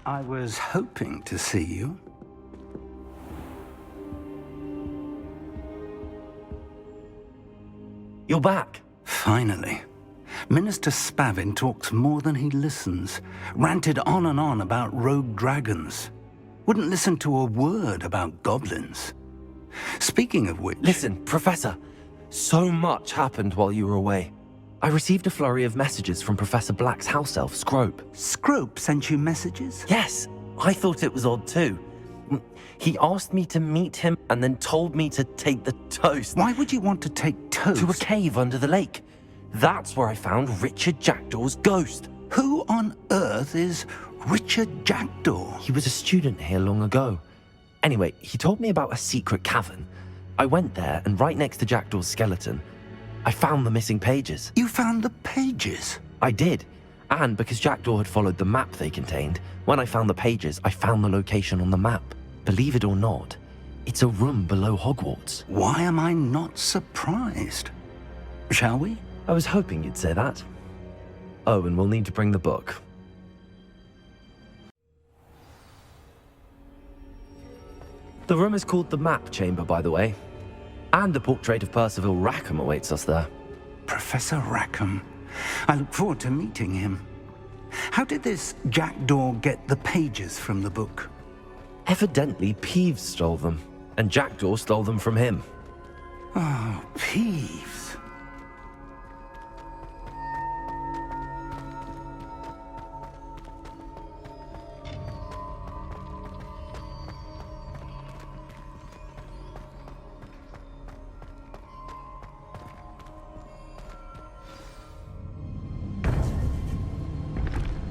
I was hoping to see you. You're back. Finally. Minister Spavin talks more than he listens. Ranted on and on about rogue dragons. Wouldn't listen to a word about goblins. Speaking of which... Listen, Professor. So much happened while you were away. I received a flurry of messages from Professor Black's house elf, Scrope. Scrope sent you messages? Yes, I thought it was odd too. He asked me to meet him and then told me to take the toast. Why would you want to take toast? To a cave under the lake. That's where I found Richard Jackdaw's ghost. Who on earth is Richard Jackdaw? He was a student here long ago. Anyway, he told me about a secret cavern. I went there, and right next to Jackdaw's skeleton, I found the missing pages. You found the pages? I did. And because Jackdaw had followed the map they contained, when I found the pages, I found the location on the map. Believe it or not, it's a room below Hogwarts. Why am I not surprised? Shall we? I was hoping you'd say that. Oh, and we'll need to bring the book. The room is called the Map Chamber, by the way. And the portrait of Percival Rackham awaits us there. Professor Rackham. I look forward to meeting him. How did this Jackdaw get the pages from the book? Evidently, Peeves stole them, and Jackdaw stole them from him. Oh, Peeves.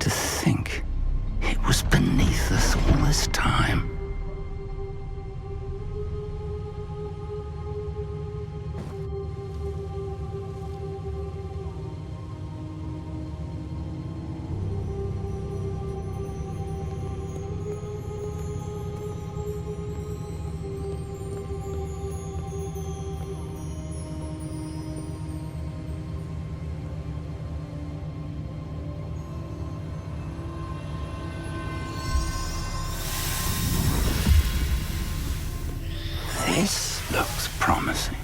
To think it was beneath us all this time. This looks promising.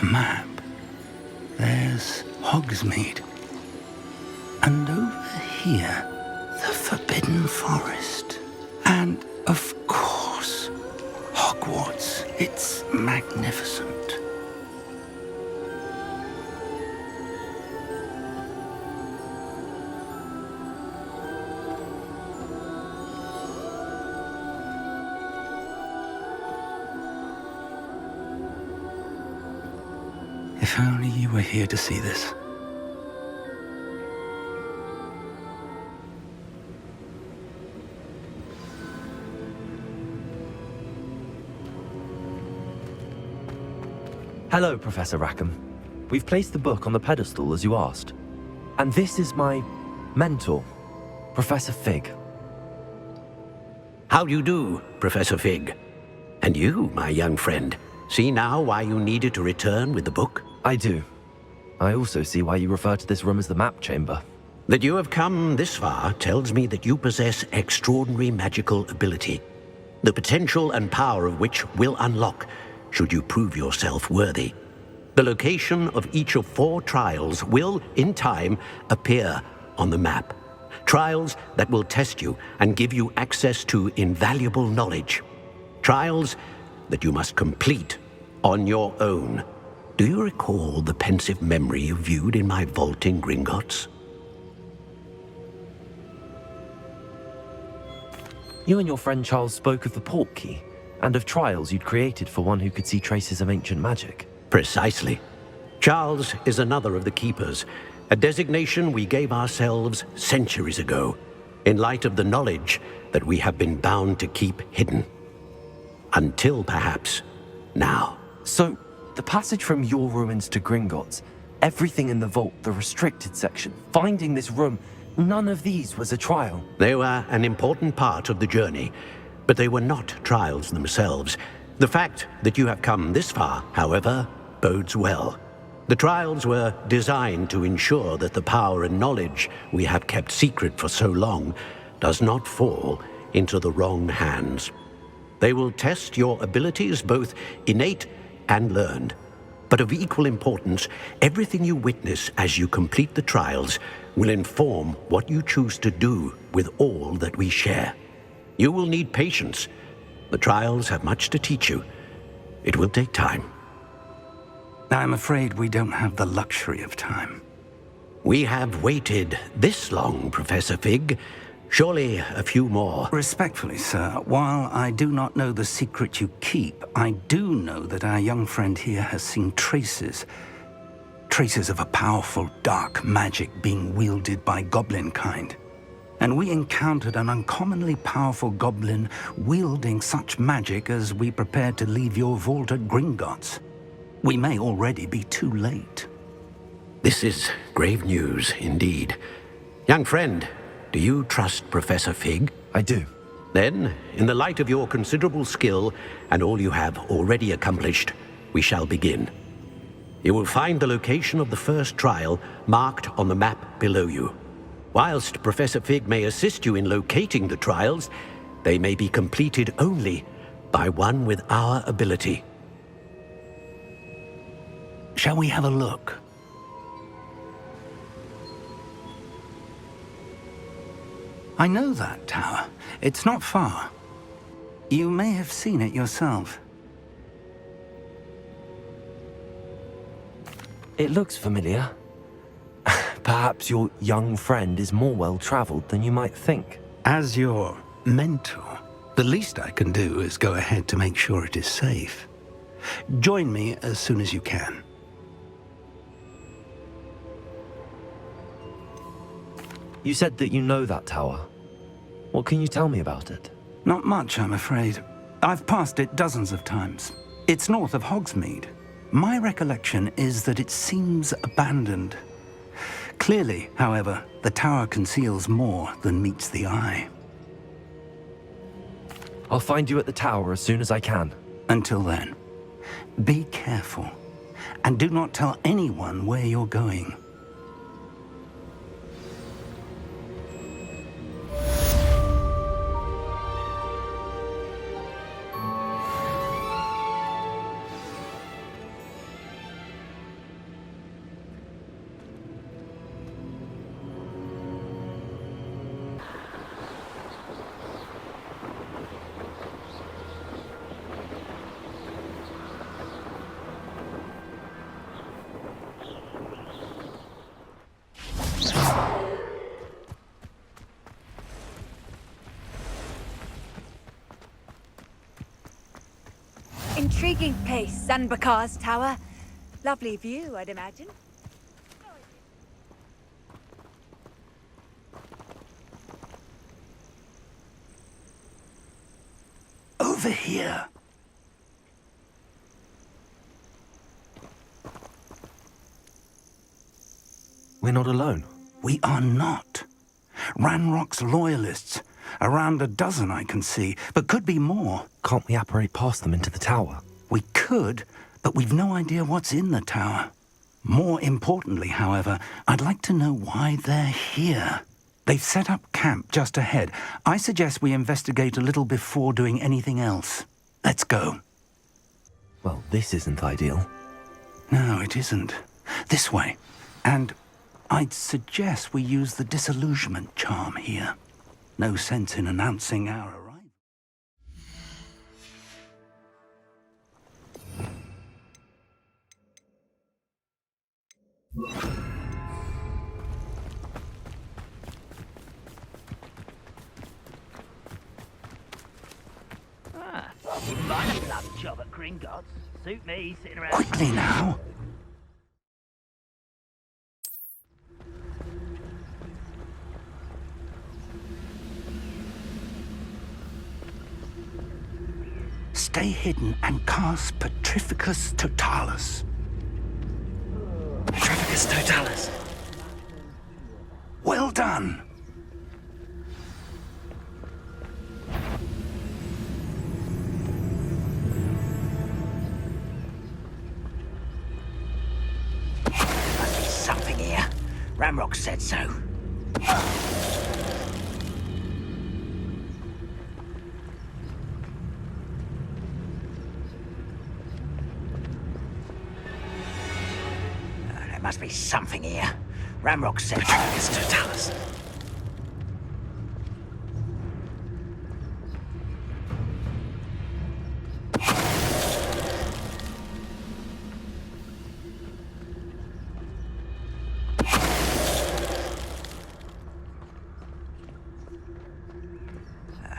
Map. There's Hogsmeade. And over here, the Forbidden Forest. And, of course, Hogwarts. It's magnificent. If only you were here to see this. Hello, Professor Rackham. We've placed the book on the pedestal as you asked. And this is my mentor, Professor Fig. How do you do, Professor Fig? And you, my young friend, see now why you needed to return with the book? I do. I also see why you refer to this room as the Map Chamber. That you have come this far tells me that you possess extraordinary magical ability, the potential and power of which will unlock should you prove yourself worthy. The location of each of 4 trials will, in time, appear on the map. Trials that will test you and give you access to invaluable knowledge. Trials that you must complete on your own. Do you recall the pensive memory you viewed in my vault in Gringotts? You and your friend Charles spoke of the port key, and of trials you'd created for one who could see traces of ancient magic. Precisely. Charles is another of the Keepers, a designation we gave ourselves centuries ago. in light of the knowledge that we have been bound to keep hidden. Until perhaps now. So, the passage from your ruins to Gringotts, everything in the vault, the restricted section, finding this room, none of these was a trial. They were an important part of the journey, but they were not trials themselves. The fact that you have come this far, however, bodes well. The trials were designed to ensure that the power and knowledge we have kept secret for so long does not fall into the wrong hands. They will test your abilities, both innate and learned. But of equal importance, everything you witness as you complete the trials will inform what you choose to do with all that we share. You will need patience. The trials have much to teach you. It will take time. I'm afraid we don't have the luxury of time. We have waited this long, Professor Fig. Surely a few more. Respectfully, sir, while I do not know the secret you keep, I do know that our young friend here has seen traces of a powerful dark magic being wielded by goblin kind. And we encountered an uncommonly powerful goblin wielding such magic as we prepared to leave your vault at Gringotts. We may already be too late. This is grave news indeed. Young friend, do you trust Professor Fig? I do. Then, in the light of your considerable skill and all you have already accomplished, we shall begin. You will find the location of the first trial marked on the map below you. Whilst Professor Fig may assist you in locating the trials, they may be completed only by one with our ability. Shall we have a look? I know that tower. It's not far. You may have seen it yourself. It looks familiar. Perhaps your young friend is more well-traveled than you might think. As your mentor, the least I can do is go ahead to make sure it is safe. Join me as soon as you can. You said that you know that tower. What can you tell me about it? Not much, I'm afraid. I've passed it dozens of times. It's north of Hogsmeade. My recollection is that it seems abandoned. Clearly, however, the tower conceals more than meets the eye. I'll find you at the tower as soon as I can. Until then, be careful, and do not tell anyone where you're going. Intriguing place, Sanbakar's tower. Lovely view, I'd imagine. Over here. We're not alone. We are not. Ranrock's loyalists. Around a dozen I can see, but could be more. Can't we apparate past them into the tower? We could, but we've no idea what's in the tower. More importantly, however, I'd like to know why they're here. They've set up camp just ahead. I suggest we investigate a little before doing anything else. Let's go. Well, this isn't ideal. No, it isn't. This way. And I'd suggest we use the disillusionment charm here. No sense in announcing our arrival. Wouldn't mind a lab job at Gringotts. Suit me, sitting around. Quickly now. stay hidden and cast Petrificus Totalis. Petrificus Totalis. Well done. Must be something here. Ramrock said so. There must be something here. Ramrock said so. Petrificus Totalis.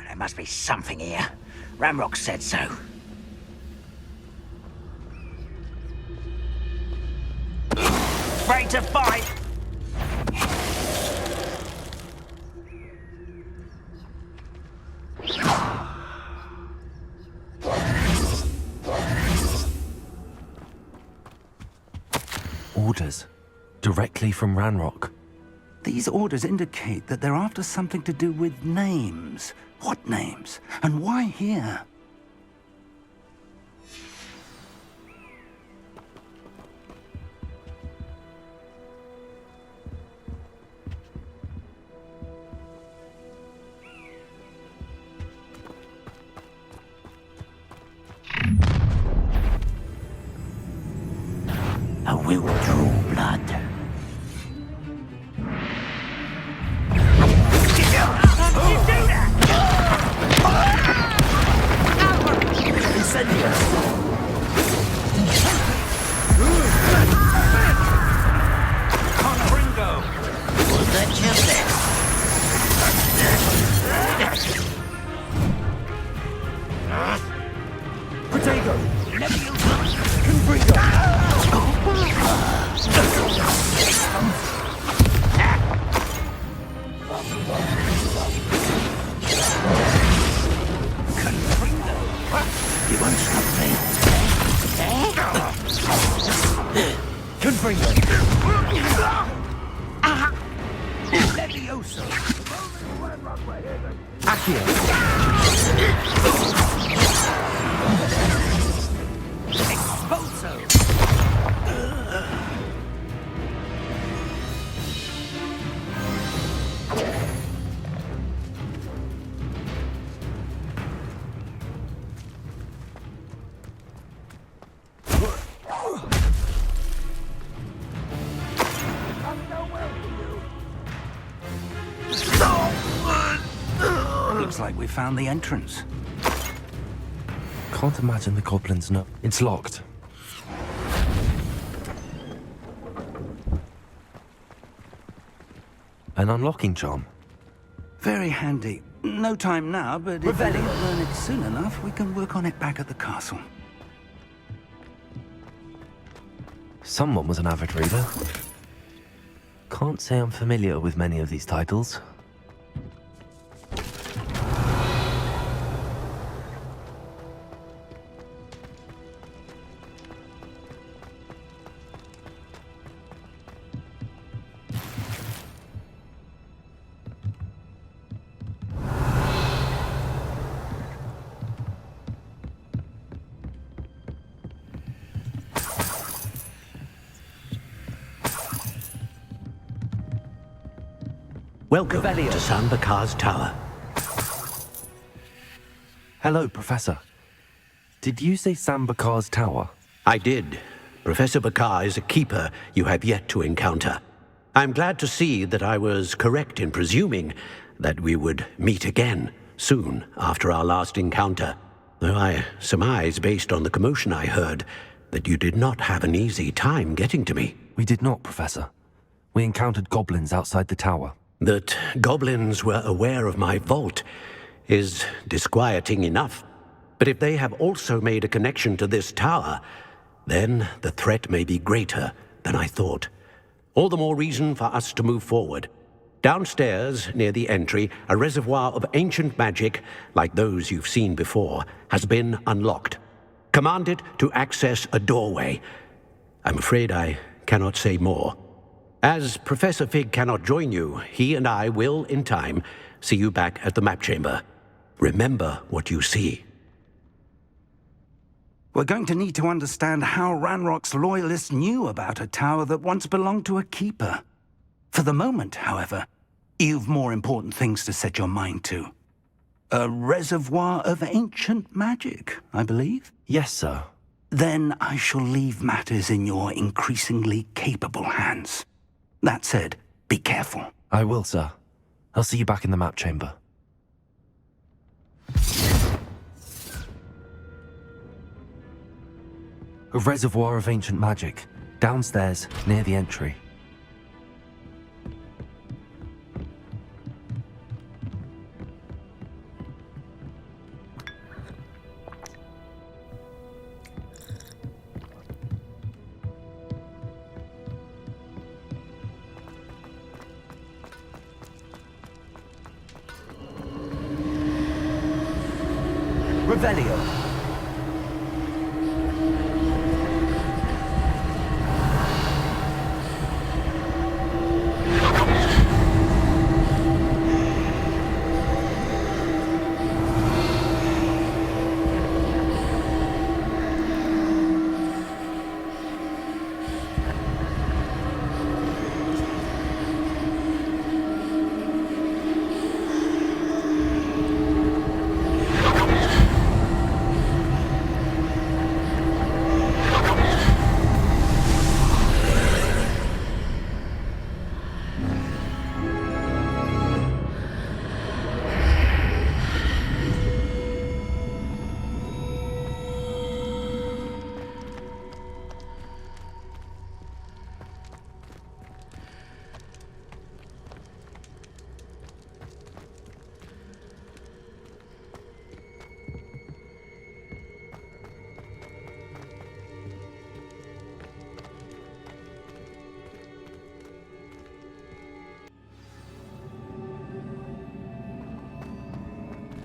There must be something here. Ramrock said so. Ready to fight! Orders. Directly from Ranrock. These orders indicate that they're after something to do with names. What names? And why here? A will draw blood. Was that just it? Potato! You won't stop me. Confringo! Levioso. Accio! Expulso. Looks like we found the entrance. Can't imagine the goblins know. It's locked. An unlocking charm. Very handy. No time now, but if we don't learn it soon enough, we can work on it back at the castle. Someone was an avid reader. Can't say I'm familiar with many of these titles. Welcome to San Bakar's tower. Hello, Professor. Did you say Sam Bakar's tower? I did. Professor Bakar is a keeper you have yet to encounter. I'm glad to see that I was correct in presuming that we would meet again soon after our last encounter, though I surmise, based on the commotion I heard, that you did not have an easy time getting to me. We did not, Professor. We encountered goblins outside the tower. That goblins were aware of my vault is disquieting enough. But if they have also made a connection to this tower, then the threat may be greater than I thought. All the more reason for us to move forward. Downstairs, near the entry, a reservoir of ancient magic, like those you've seen before, has been unlocked. Commanded to access a doorway. I'm afraid I cannot say more. As Professor Fig cannot join you, he and I will, in time, see you back at the map chamber. Remember what you see. We're going to need to understand how Ranrock's loyalists knew about a tower that once belonged to a keeper. For the moment, however, you've more important things to set your mind to. A reservoir of ancient magic, I believe? Yes, sir. Then I shall leave matters in your increasingly capable hands. That said, be careful. I will, sir. I'll see you back in the map chamber. A reservoir of ancient magic, downstairs, near the entry. Revelio.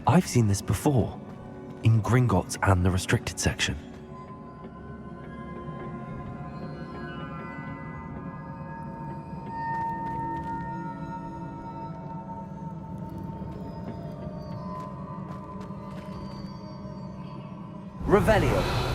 I've seen this before, in Gringotts and the restricted section. Revelio.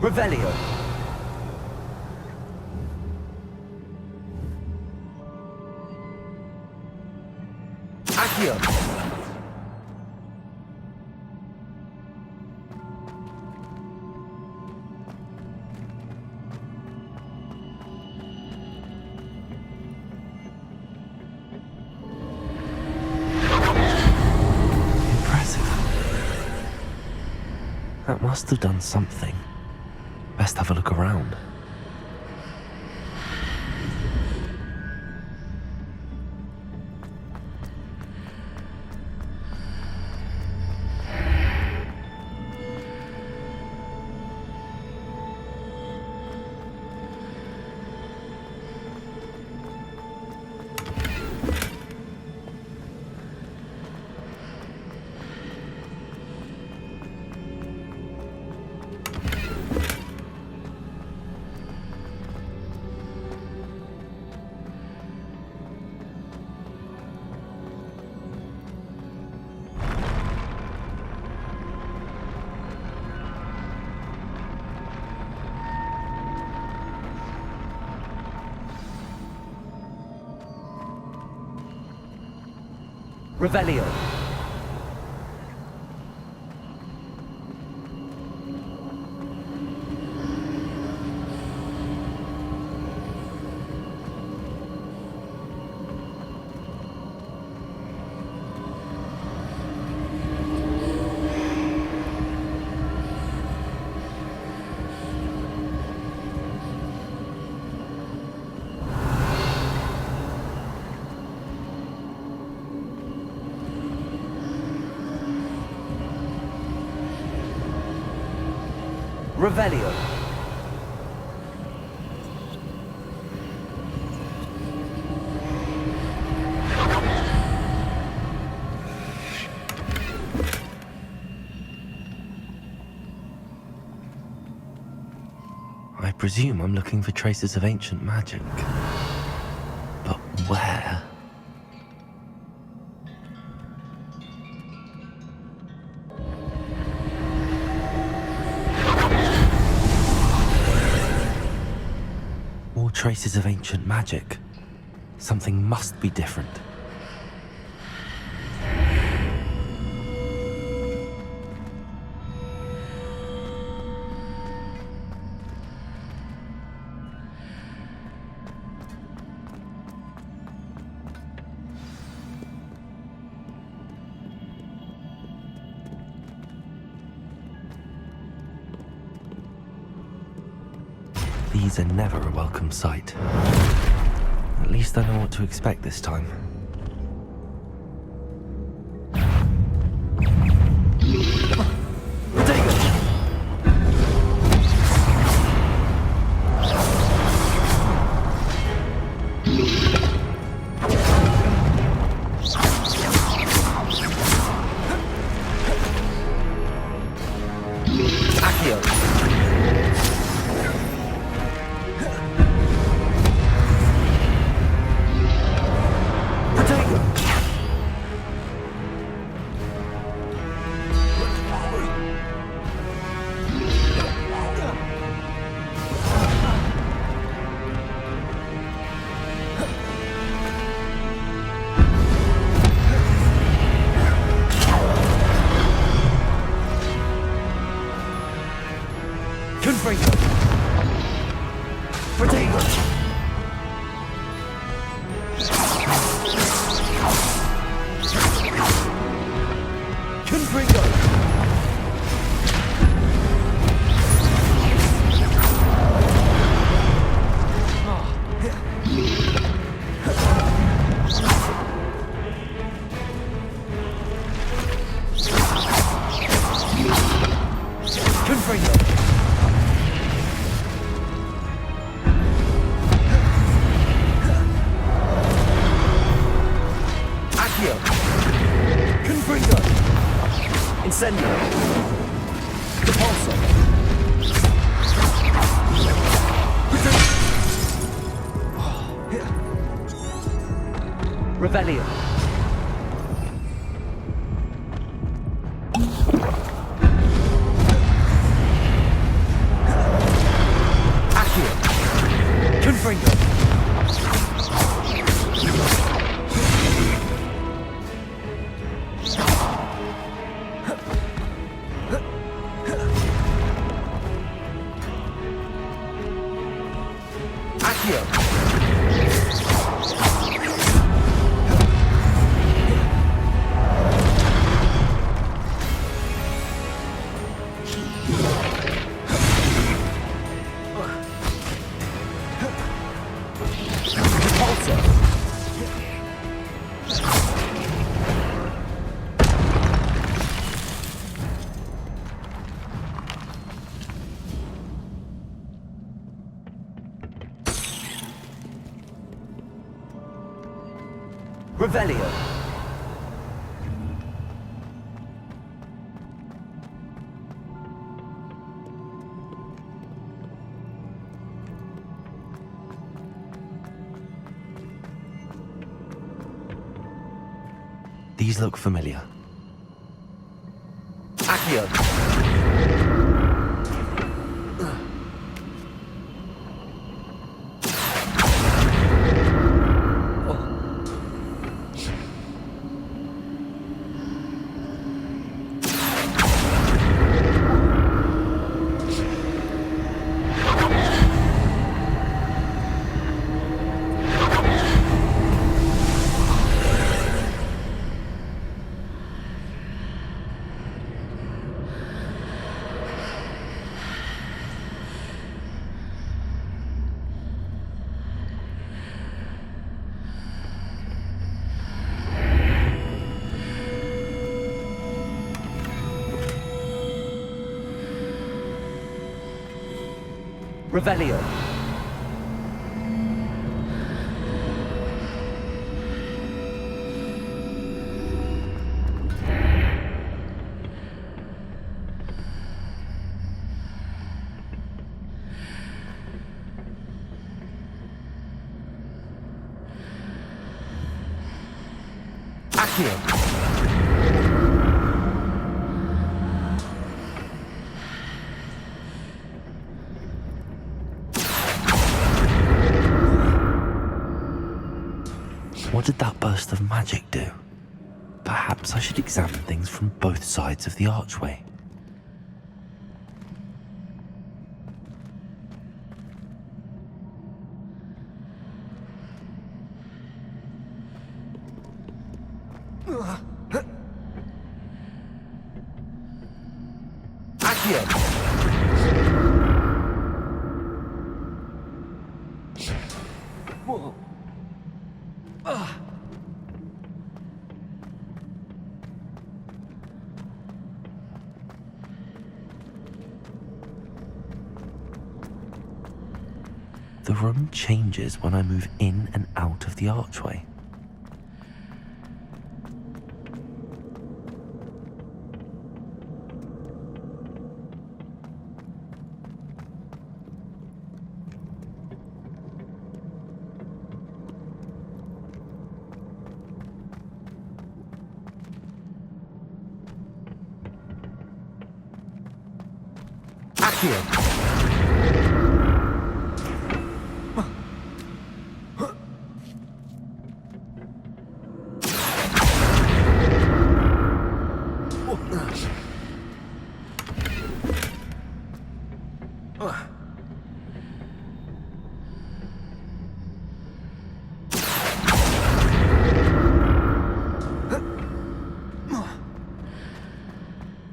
Revelio. Accio. Impressive. That must have done something. Best have a look around. Revelio. Revelio. I presume I'm looking for traces of ancient magic. But where? More traces of ancient magic. Something must be different. These are never a welcome sight. At least I know what to expect this time. Revelio. Accio. Confringo. Accio. Revelio. These look familiar. Accio. Revelio. Accio. What did that burst of magic do? Perhaps I should examine things from both sides of the archway. Accio! Whoa. The room changes when I move in and out of the archway. Accio!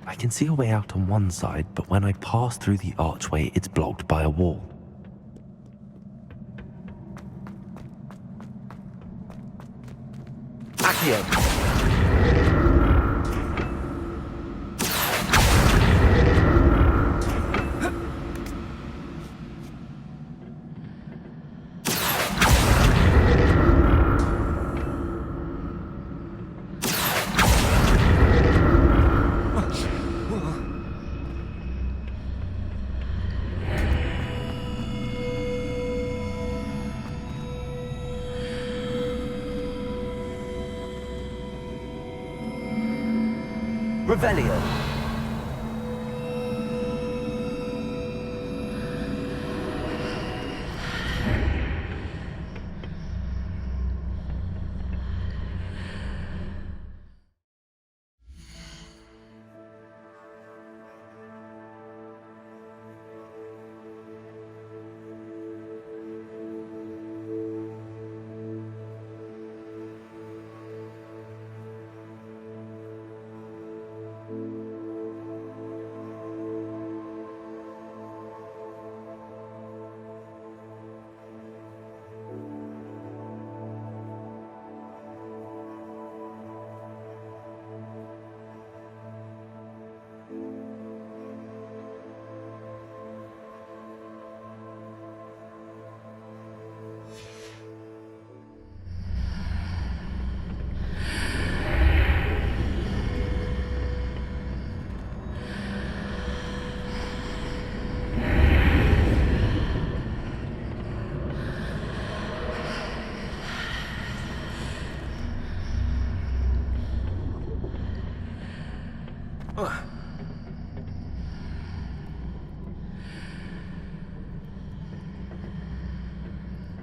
I can see a way out on one side, but when I pass through the archway, it's blocked by a wall. Accio! Revelio.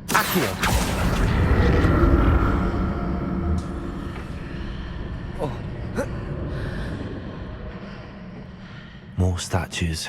Accio! More statues.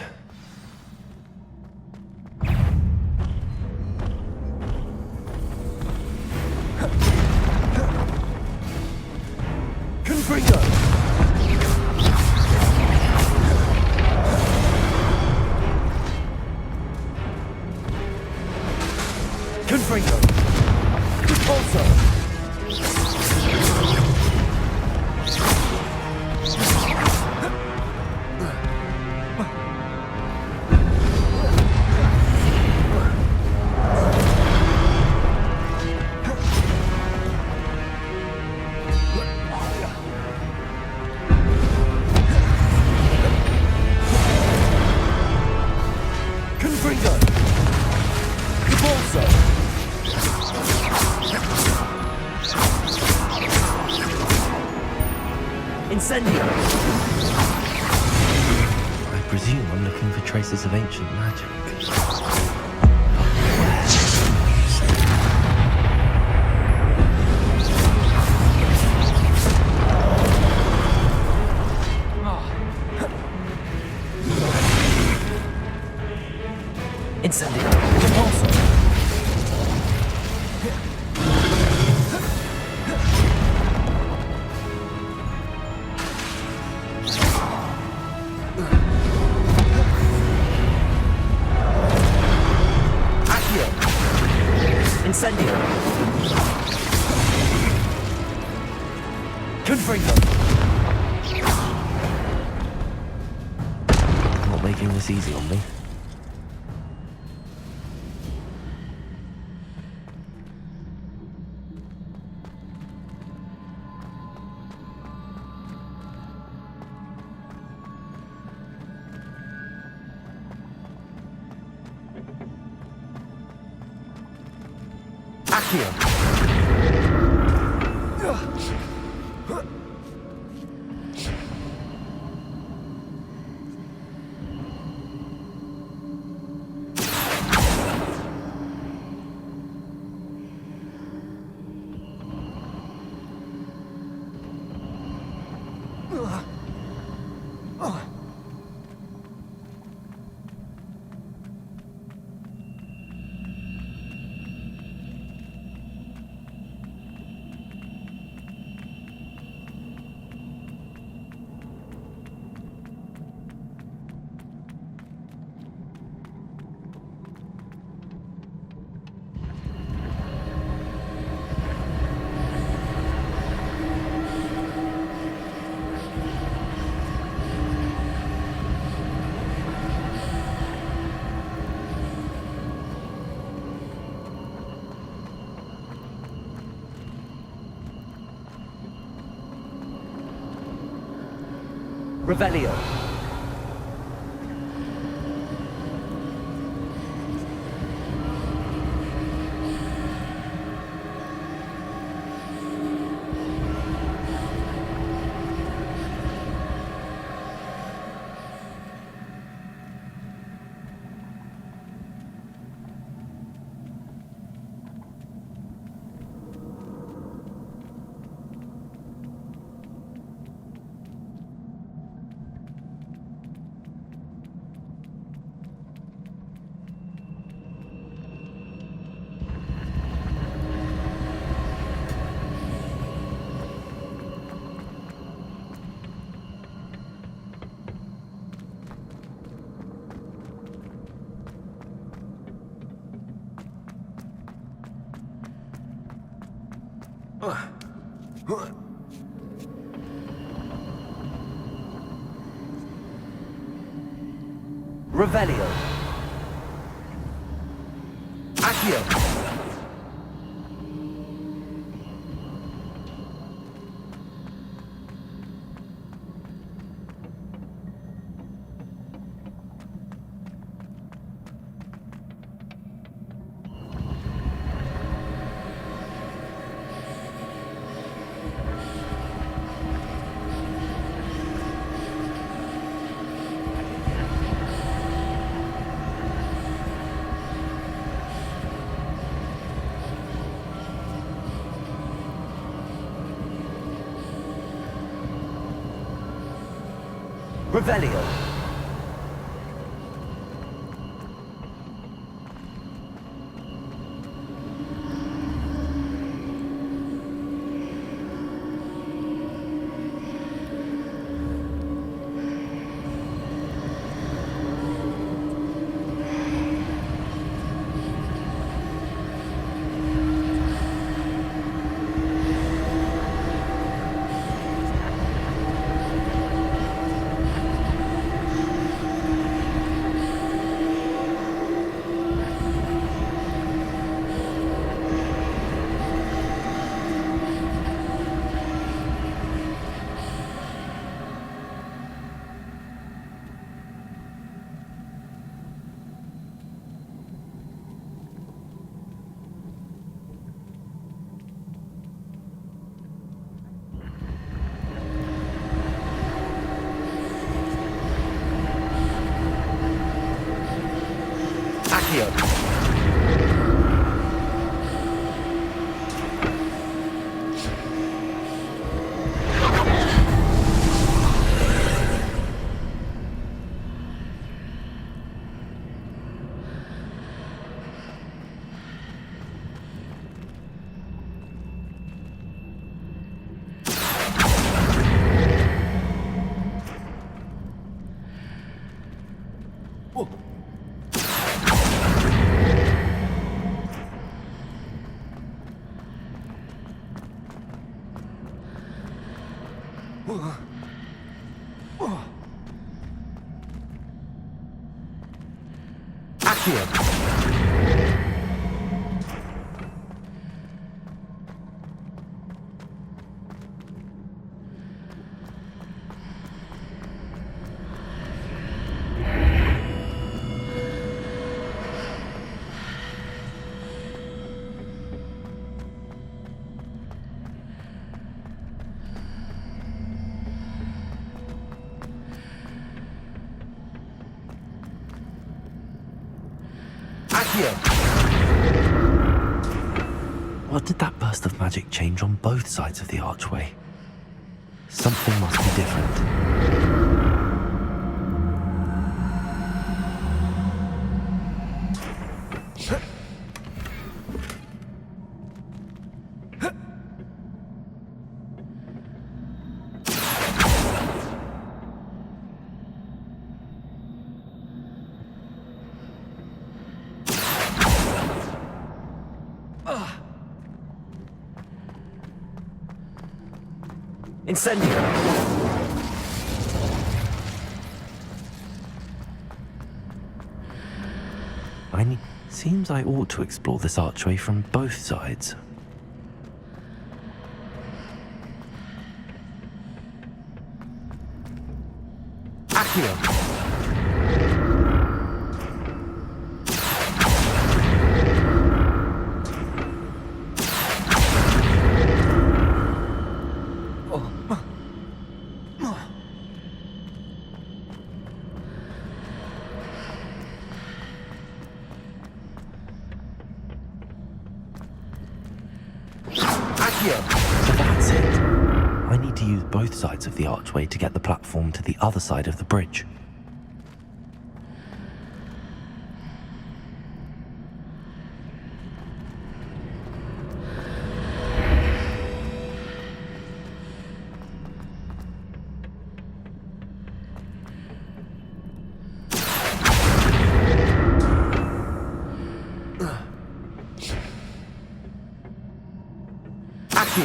presume I'm looking for traces of ancient magic. Incendio. Repulsor. Accio. Incendio. Confringo. Not making this easy on me. Revelio. Revelio. Accio. Revelio. Accio. Accio. What did that burst of magic change on both sides of the archway? Something must be different. Incendio. Seems I ought to explore this archway from both sides. Accio. So that's it. I need to use both sides of the archway to get the platform to the other side of the bridge. So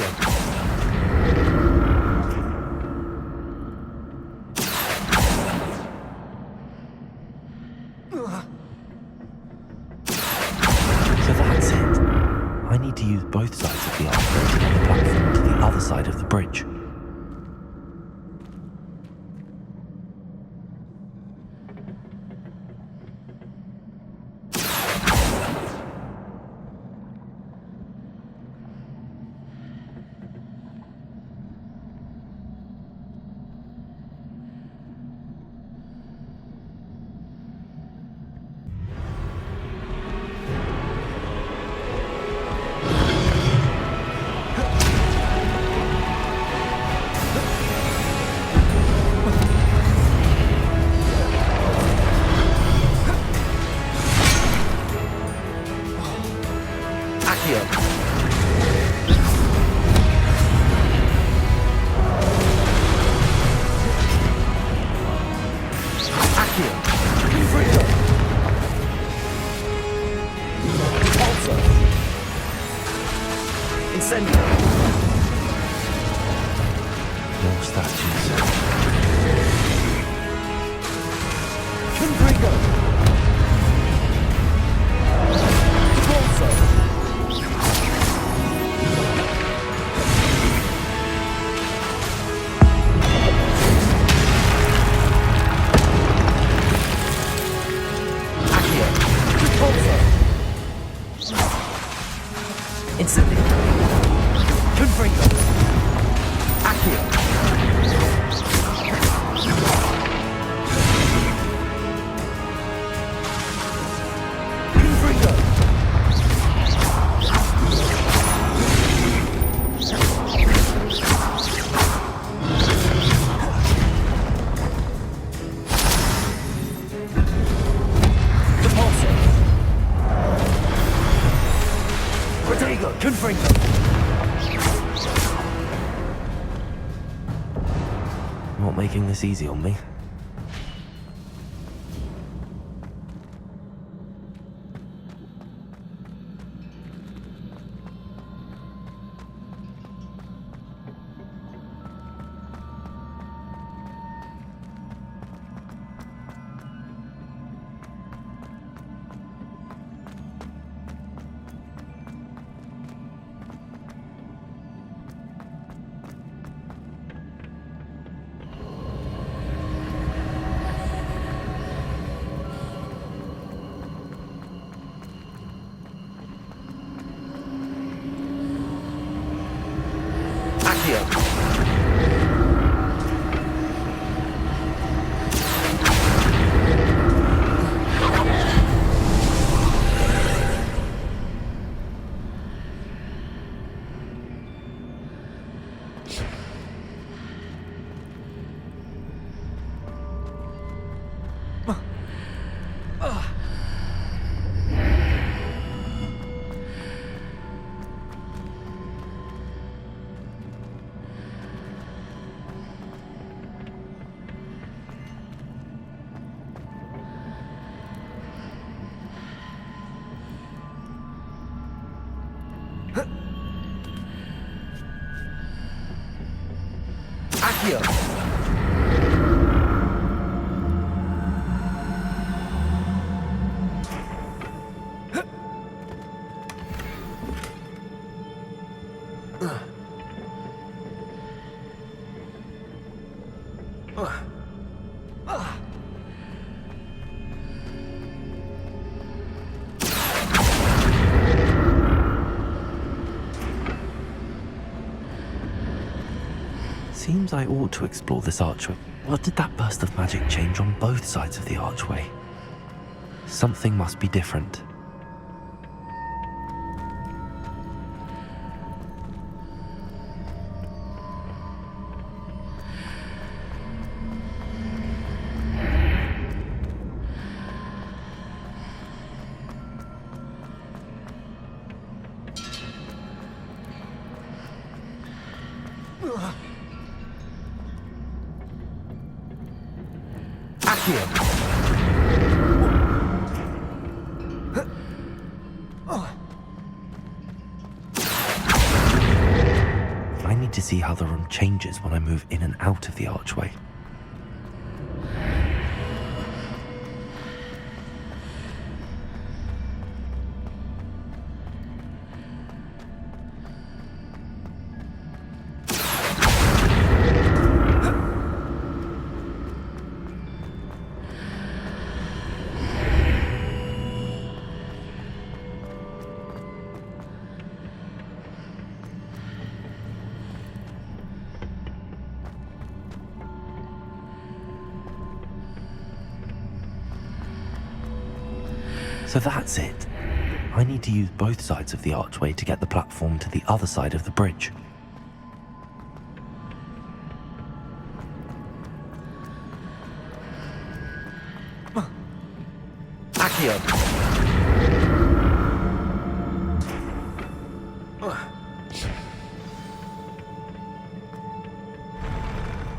that's it. I need to use both sides of the archway to get the platform to the other side of the bridge. More statues. Confringo. Not making this easy on me. Seems I ought to explore this archway. What did that burst of magic change on both sides of the archway? Something must be different. I need to see how the room changes when I move in and out of the archway. So that's it. I need to use both sides of the archway to get the platform to the other side of the bridge.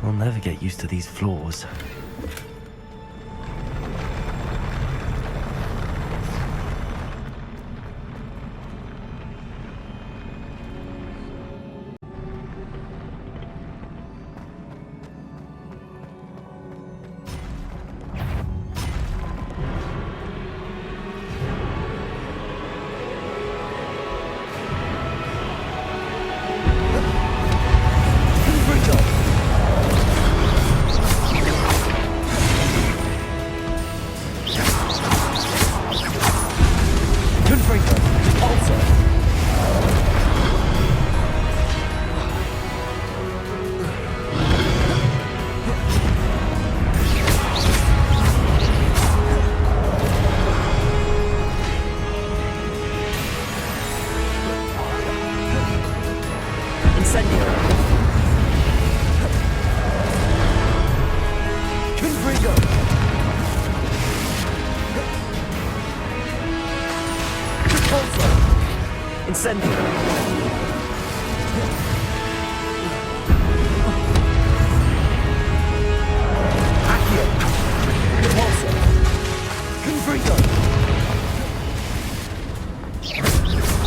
I'll never get used to these floors. Incendio. Accio. Repulsor. Confringo. Repulsor.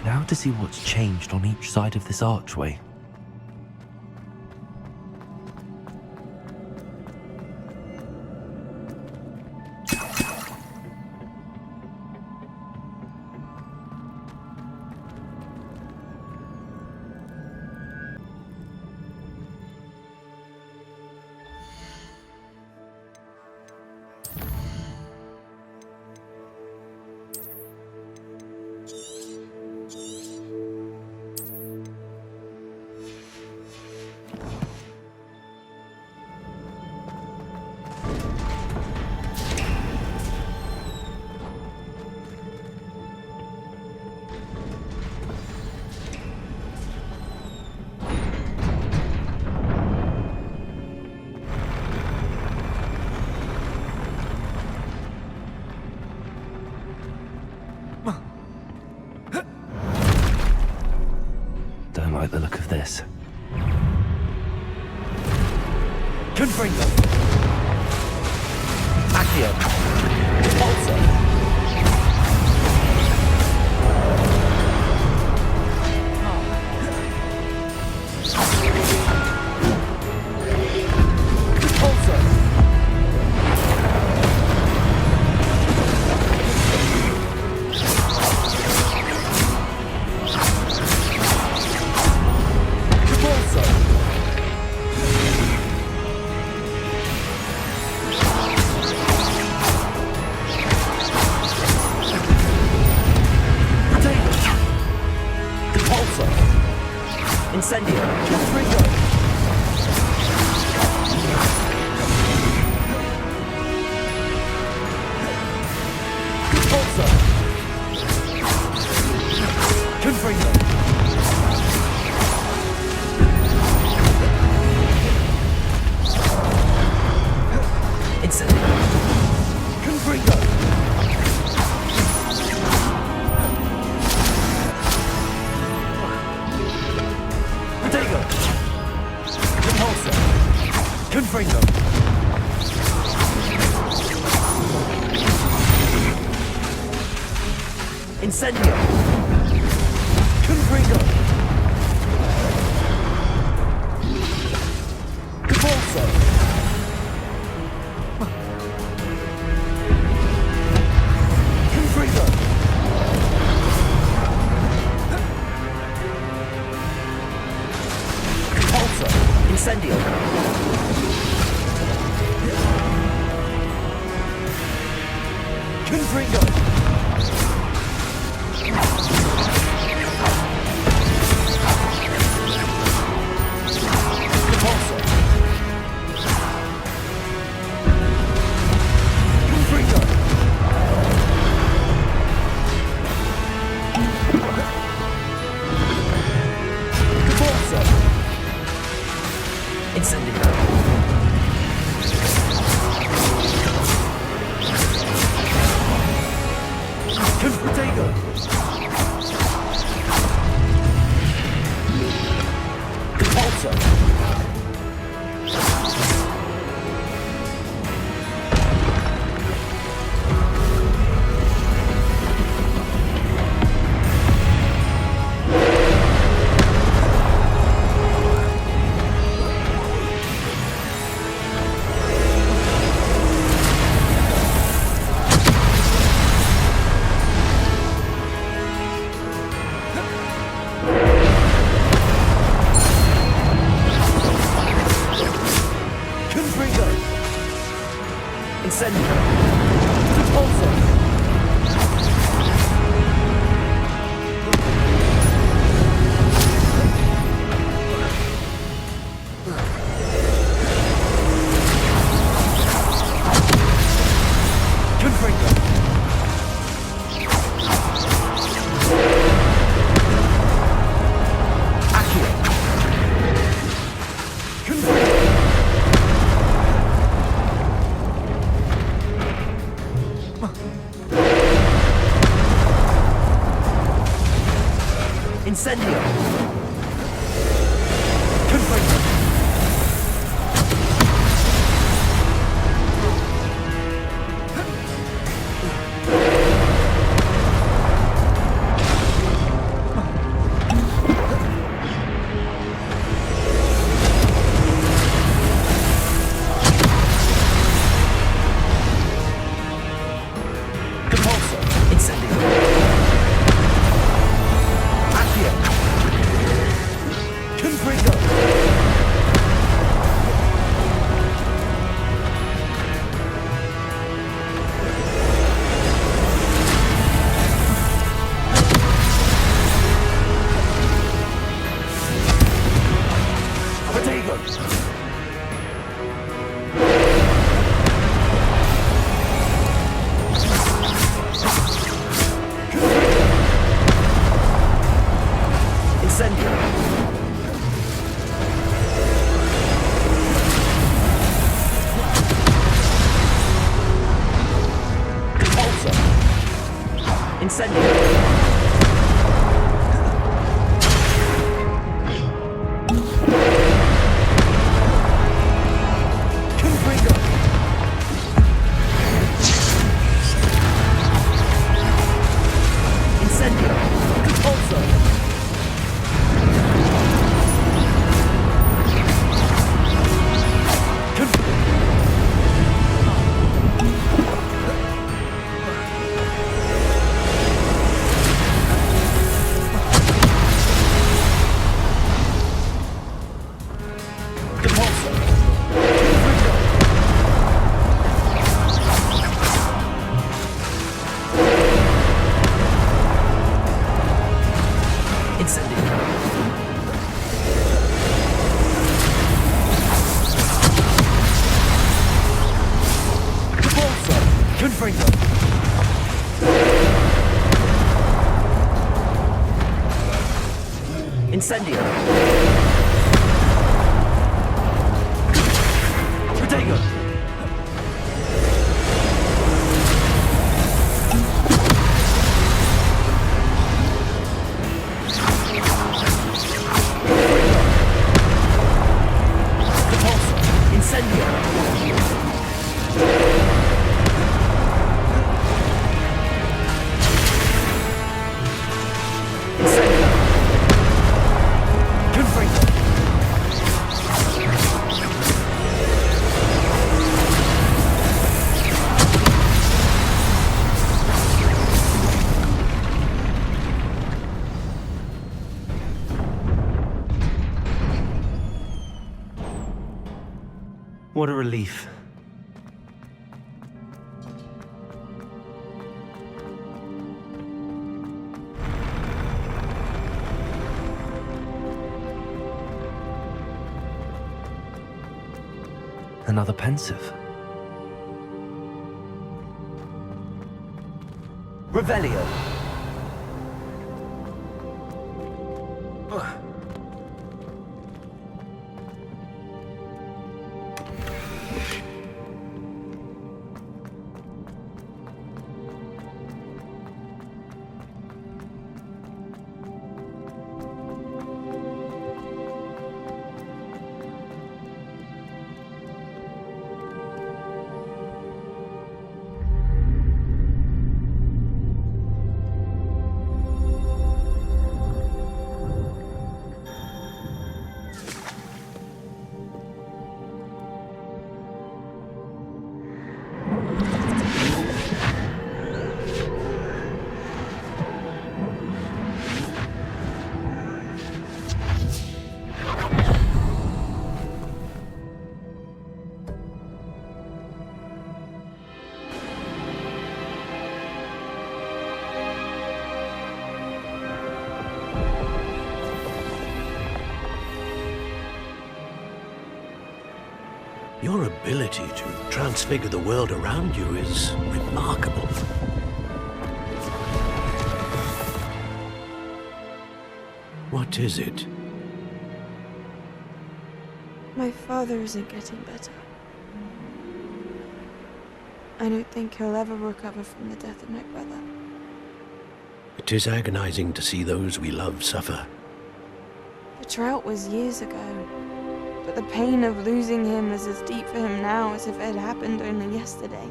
Now to see what's changed on each side of this archway. Accio. Repulsor. Repulsor. Incendio. Confringo. Repulsor. Confringo. Incendio. Confringo. Confringo. Incendio. Confringo. Repulsor. Confringo. Repulsor. Incendio. Confringo. Repulsor. Confringo. Repulsor. Incendio. Confringo. Repulsor. Incendio. Repulsor. Confringo. Accio. Confringo. Incendio. Confringo. Repulsor. Incendio. Accio. Confringo. Potato. Incendio. Repulsor. Incendio. Confringo. Confringo. Incendio. Caretaker. What a relief. Another pensive. Revelio. Your ability to transfigure the world around you is remarkable. What is it? My father isn't getting better. I don't think he'll ever recover from the death of my brother. It is agonizing to see those we love suffer. The drought was years ago, but the pain of losing him is as deep for him now as if it had happened only yesterday.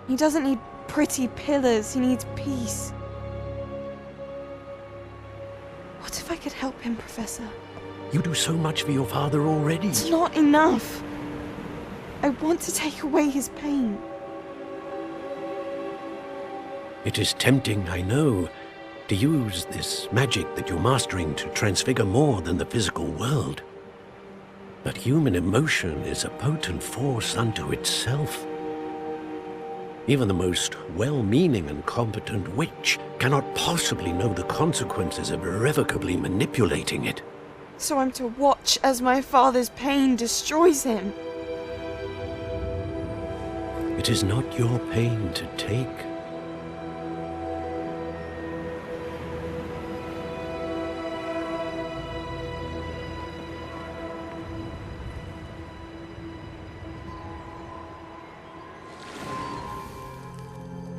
He doesn't need pretty pillars, he needs peace. What if I could help him, Professor? You do so much for your father already. It's not enough. I want to take away his pain. It is tempting, I know, to use this magic that you're mastering to transfigure more than the physical world. But human emotion is a potent force unto itself. Even the most well-meaning and competent witch cannot possibly know the consequences of irrevocably manipulating it. So I'm to watch as my father's pain destroys him. It is not your pain to take.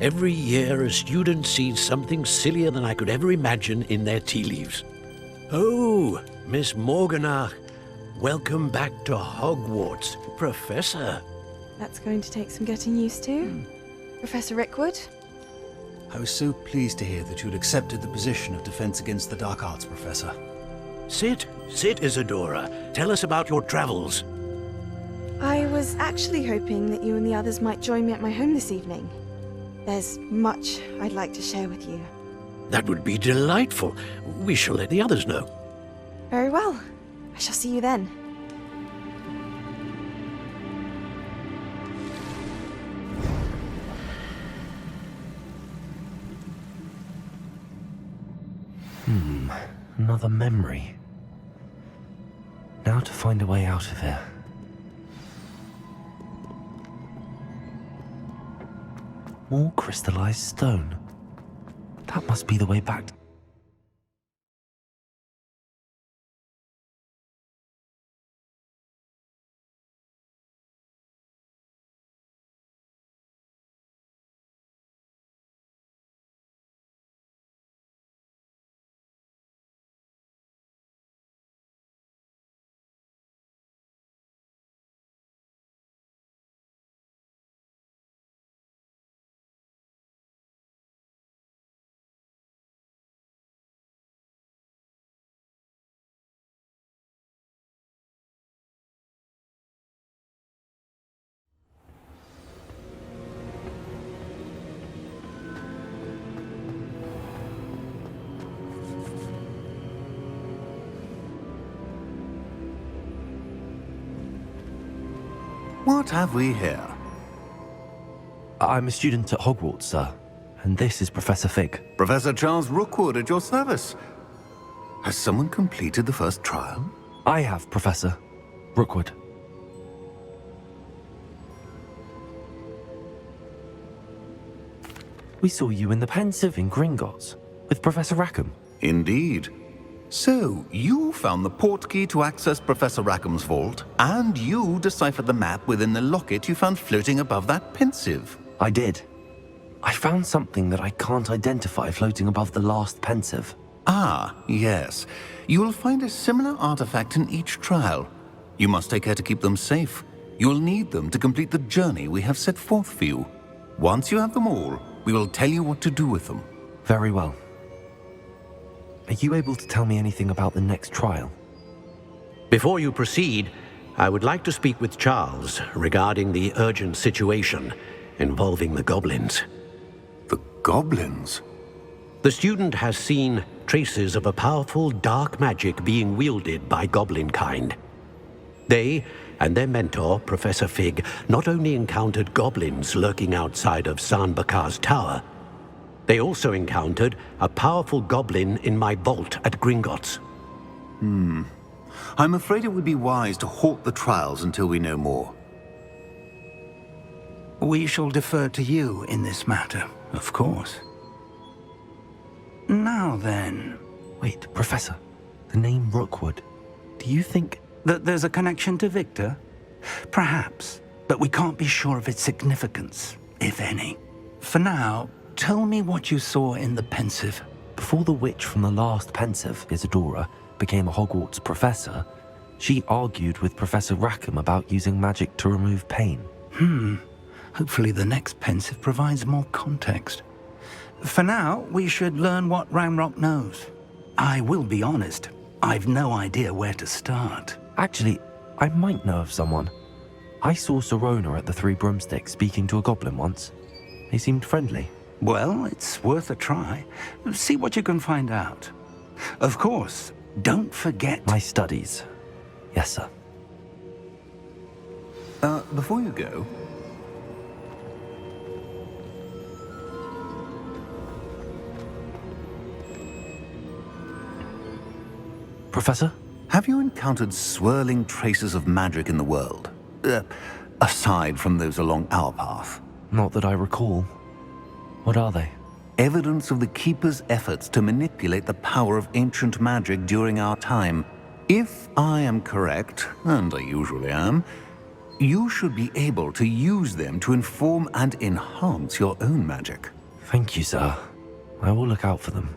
Every year, a student sees something sillier than I could ever imagine in their tea leaves. Oh, Miss Morganach, welcome back to Hogwarts, Professor. That's going to take some getting used to. Professor Rickwood? I was so pleased to hear that you'd accepted the position of Defense Against the Dark Arts, Professor. Sit, Isadora. Tell us about your travels. I was actually hoping that you and the others might join me at my home this evening. There's much I'd like to share with you. That would be delightful. We shall let the others know. Very well. I shall see you then. Another memory. Now to find a way out of here. More crystallized stone. That must be the way back. What have we here? I'm a student at Hogwarts, sir. And this is Professor Fig. Professor Charles Rookwood at your service. Has someone completed the first trial? I have, Professor Rookwood. We saw you in the Pensive in Gringotts with Professor Rackham. Indeed. So, you found the portkey to access Professor Rackham's vault, and you deciphered the map within the locket you found floating above that Pensive. I did. I found something that I can't identify floating above the last Pensive. Ah, yes. You will find a similar artifact in each trial. You must take care to keep them safe. You will need them to complete the journey we have set forth for you. Once you have them all, we will tell you what to do with them. Very well. Are you able to tell me anything about the next trial? Before you proceed, I would like to speak with Charles regarding the urgent situation involving the goblins. The goblins? The student has seen traces of a powerful dark magic being wielded by goblin kind. They and their mentor, Professor Fig, not only encountered goblins lurking outside of Sanbakar's tower, they also encountered a powerful goblin in my vault at Gringotts. I'm afraid it would be wise to halt the trials until we know more. We shall defer to you in this matter, of course. Now then... Wait, Professor. The name Rookwood. Do you think... that there's a connection to Victor? Perhaps, but we can't be sure of its significance, if any. For now, tell me what you saw in the Pensive. Before the witch from the last Pensive, Isadora, became a Hogwarts professor, she argued with Professor Rackham about using magic to remove pain. Hopefully the next Pensive provides more context. For now, we should learn what Ranrock knows. I will be honest, I've no idea where to start. Actually, I might know of someone. I saw Serona at the Three Broomsticks speaking to a goblin once. They seemed friendly. Well, it's worth a try. See what you can find out. Of course, don't forget... My studies. Yes, sir. Before you go... Professor? Have you encountered swirling traces of magic in the world? Aside from those along our path? Not that I recall. What are they? Evidence of the Keeper's efforts to manipulate the power of ancient magic during our time. If I am correct, and I usually am, you should be able to use them to inform and enhance your own magic. Thank you, sir. I will look out for them.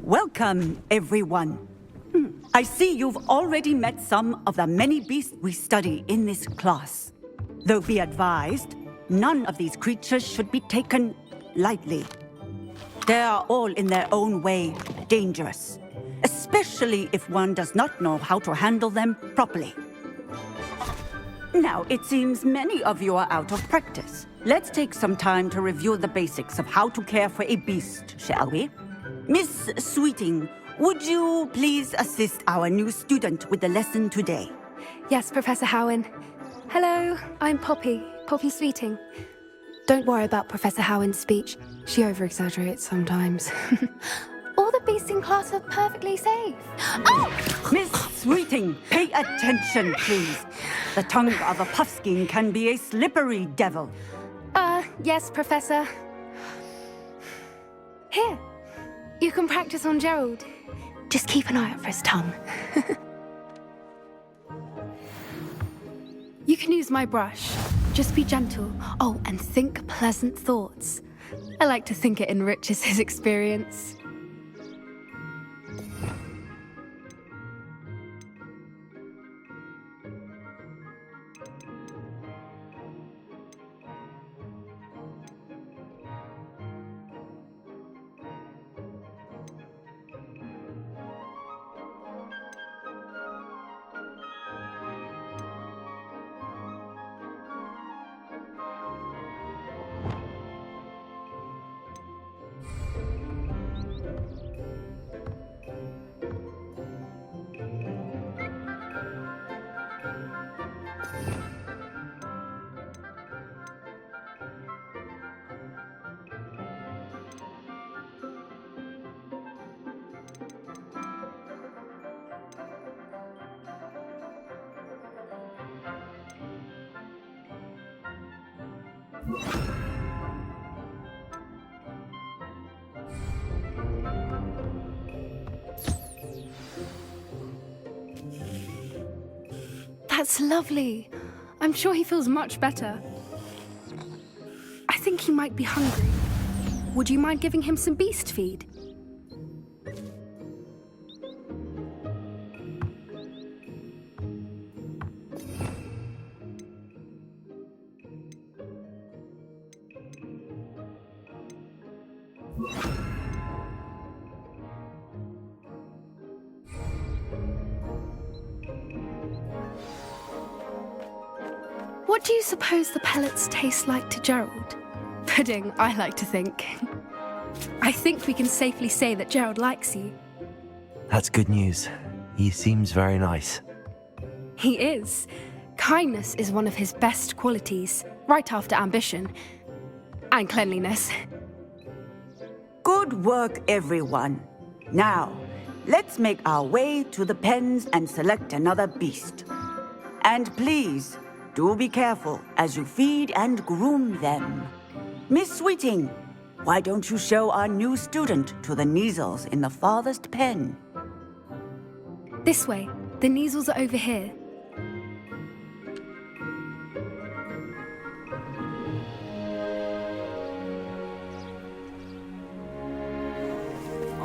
Welcome, everyone. I see you've already met some of the many beasts we study in this class. Though be advised, none of these creatures should be taken lightly. They are all in their own way dangerous, especially if one does not know how to handle them properly. Now, it seems many of you are out of practice. Let's take some time to review the basics of how to care for a beast, shall we? Miss Sweeting, would you please assist our new student with the lesson today? Yes, Professor Howen. Hello, I'm Poppy Sweeting. Don't worry about Professor Howen's speech. She over-exaggerates sometimes. All the beasts in class are perfectly safe. Oh! Miss Sweeting, pay attention, please. The tongue of a puffskein can be a slippery devil. Yes, Professor. Here, you can practice on Gerald. Just keep an eye out for his tongue. You can use my brush. Just be gentle. Oh, and think pleasant thoughts. I like to think it enriches his experience. That's lovely. I'm sure he feels much better. I think he might be hungry. Would you mind giving him some beast feed? What do you suppose the pellets taste like to Gerald? Pudding, I like to think. I think we can safely say that Gerald likes you. That's good news. He seems very nice. He is. Kindness is one of his best qualities, right after ambition. And cleanliness. Good work, everyone. Now, let's make our way to the pens and select another beast. And please, do be careful as you feed and groom them. Miss Sweeting, why don't you show our new student to the Neasels in the farthest pen? This way. The Neasels are over here.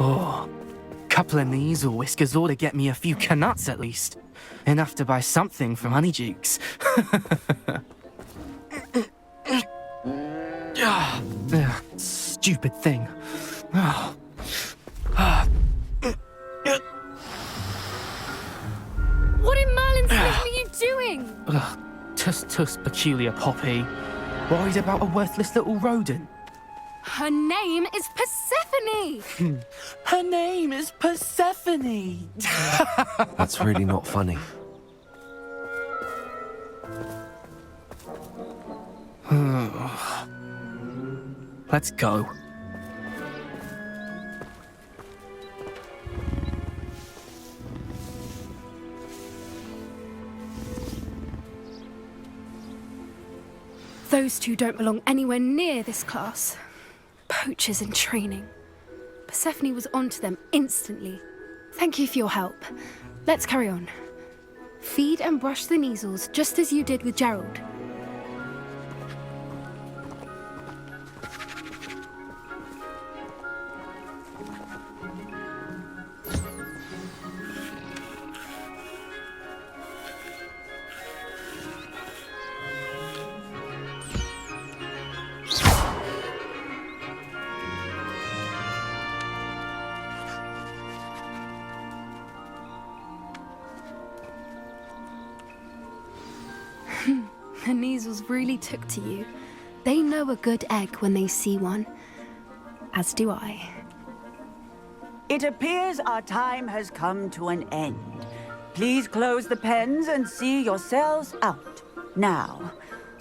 Oh, couple of Neasel whiskers ought to get me a few canuts at least. Enough to buy something from Honeydukes. Stupid thing. What in Merlin's name are you doing? Tuss, peculiar Poppy. Worried about a worthless little rodent. Her name is Persephone! Her name is Persephone! That's really not funny. Let's go. Those two don't belong anywhere near this class. Poachers in training. Persephone was onto them instantly. Thank you for your help. Let's carry on. Feed and brush the Neasels just as you did with Gerald. the Neasels really took to you. They know a good egg when they see one. As do I. It appears our time has come to an end. Please close the pens and see yourselves out. Now,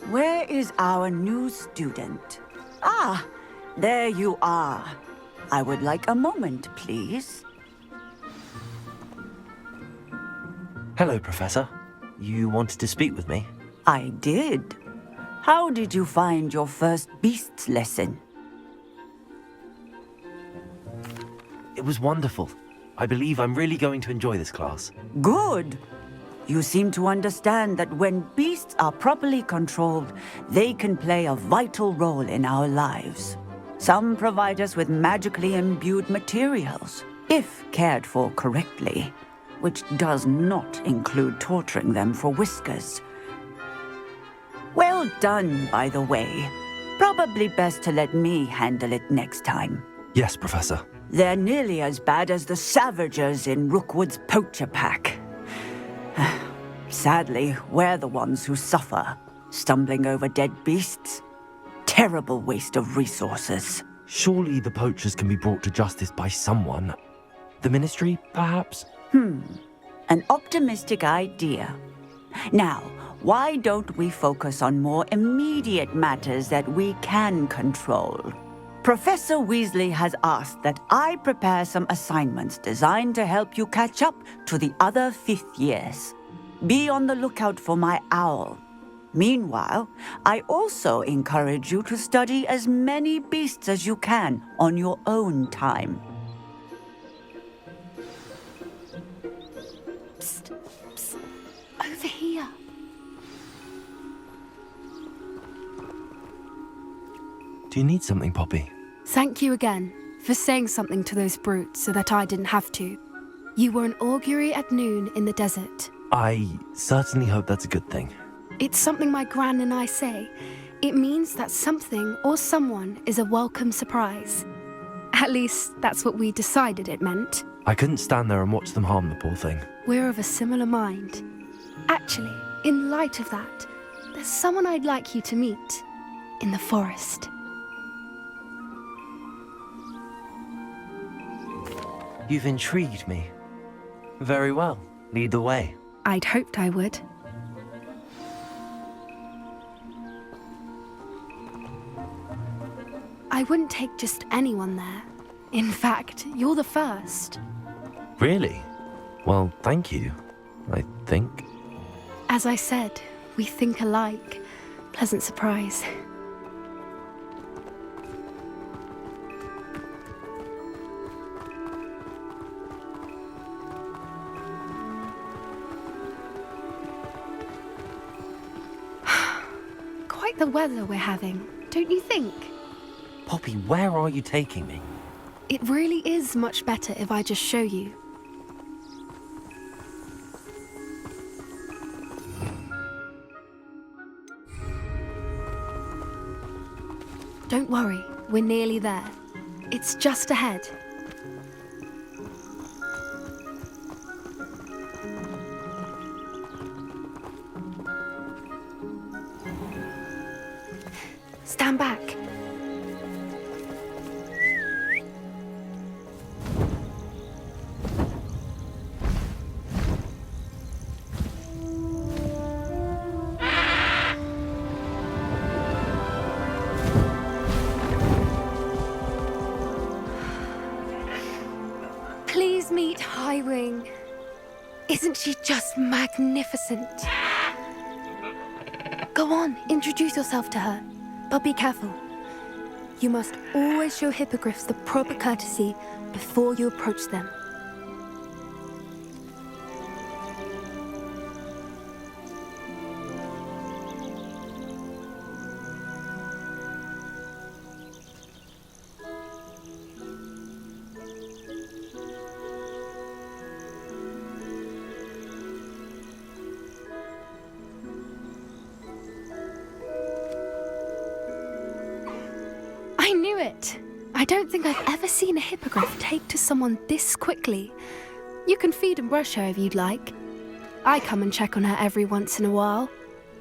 where is our new student? Ah, there you are. I would like a moment, please. Hello, Professor. You wanted to speak with me? I did. How did you find your first beasts lesson? It was wonderful. I believe I'm really going to enjoy this class. Good. You seem to understand that when beasts are properly controlled, they can play a vital role in our lives. Some provide us with magically imbued materials, if cared for correctly, which does not include torturing them for whiskers. Well done, by the way. Probably best to let me handle it next time. Yes, Professor. They're nearly as bad as the Savagers in Rookwood's poacher pack. Sadly, we're the ones who suffer, stumbling over dead beasts. Terrible waste of resources. Surely the poachers can be brought to justice by someone. The Ministry, perhaps? An optimistic idea. Now, why don't we focus on more immediate matters that we can control? Professor Weasley has asked that I prepare some assignments designed to help you catch up to the other 5th years. Be on the lookout for my owl. Meanwhile, I also encourage you to study as many beasts as you can on your own time. Psst, psst. Over here. Do you need something, Poppy? Thank you again for saying something to those brutes so that I didn't have to. You were an augury at noon in the desert. I certainly hope that's a good thing. It's something my gran and I say. It means that something or someone is a welcome surprise. At least, that's what we decided it meant. I couldn't stand there and watch them harm the poor thing. We're of a similar mind. Actually, in light of that, there's someone I'd like you to meet in the forest. You've intrigued me. Very well. Lead the way. I'd hoped I would. I wouldn't take just anyone there. In fact, you're the first. Really? Well, thank you, I think. As I said, we think alike. Pleasant surprise. Quite the weather we're having, don't you think? Poppy, where are you taking me? It really is much better if I just show you. Don't worry, we're nearly there. It's just ahead. Stand back. Please meet Highwing. Isn't she just magnificent? Go on, introduce yourself to her. But be careful. You must always show hippogriffs the proper courtesy before you approach them. I knew it! I don't think I've ever seen a hippogriff take to someone this quickly. You can feed and brush her if you'd like. I come and check on her every once in a while.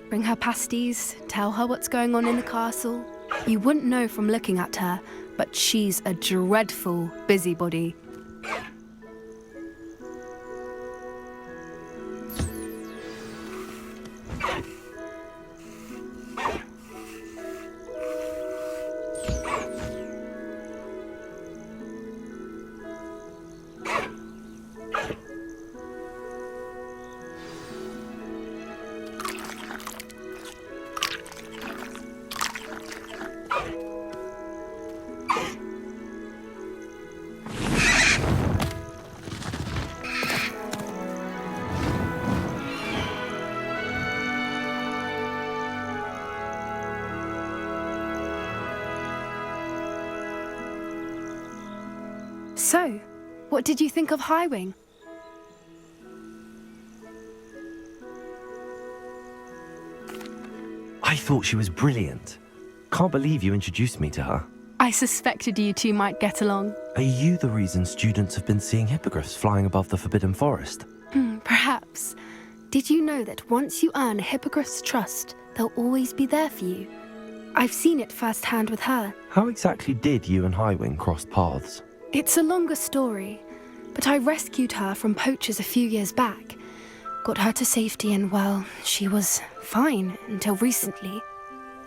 Bring her pasties, tell her what's going on in the castle. You wouldn't know from looking at her, but she's a dreadful busybody. So, what did you think of Highwing? I thought she was brilliant. Can't believe you introduced me to her. I suspected you two might get along. Are you the reason students have been seeing hippogriffs flying above the Forbidden Forest? Perhaps. Did you know that once you earn a hippogriff's trust, they'll always be there for you? I've seen it firsthand with her. How exactly did you and Highwing cross paths? It's a longer story, but I rescued her from poachers a few years back. Got her to safety and, well, she was fine until recently.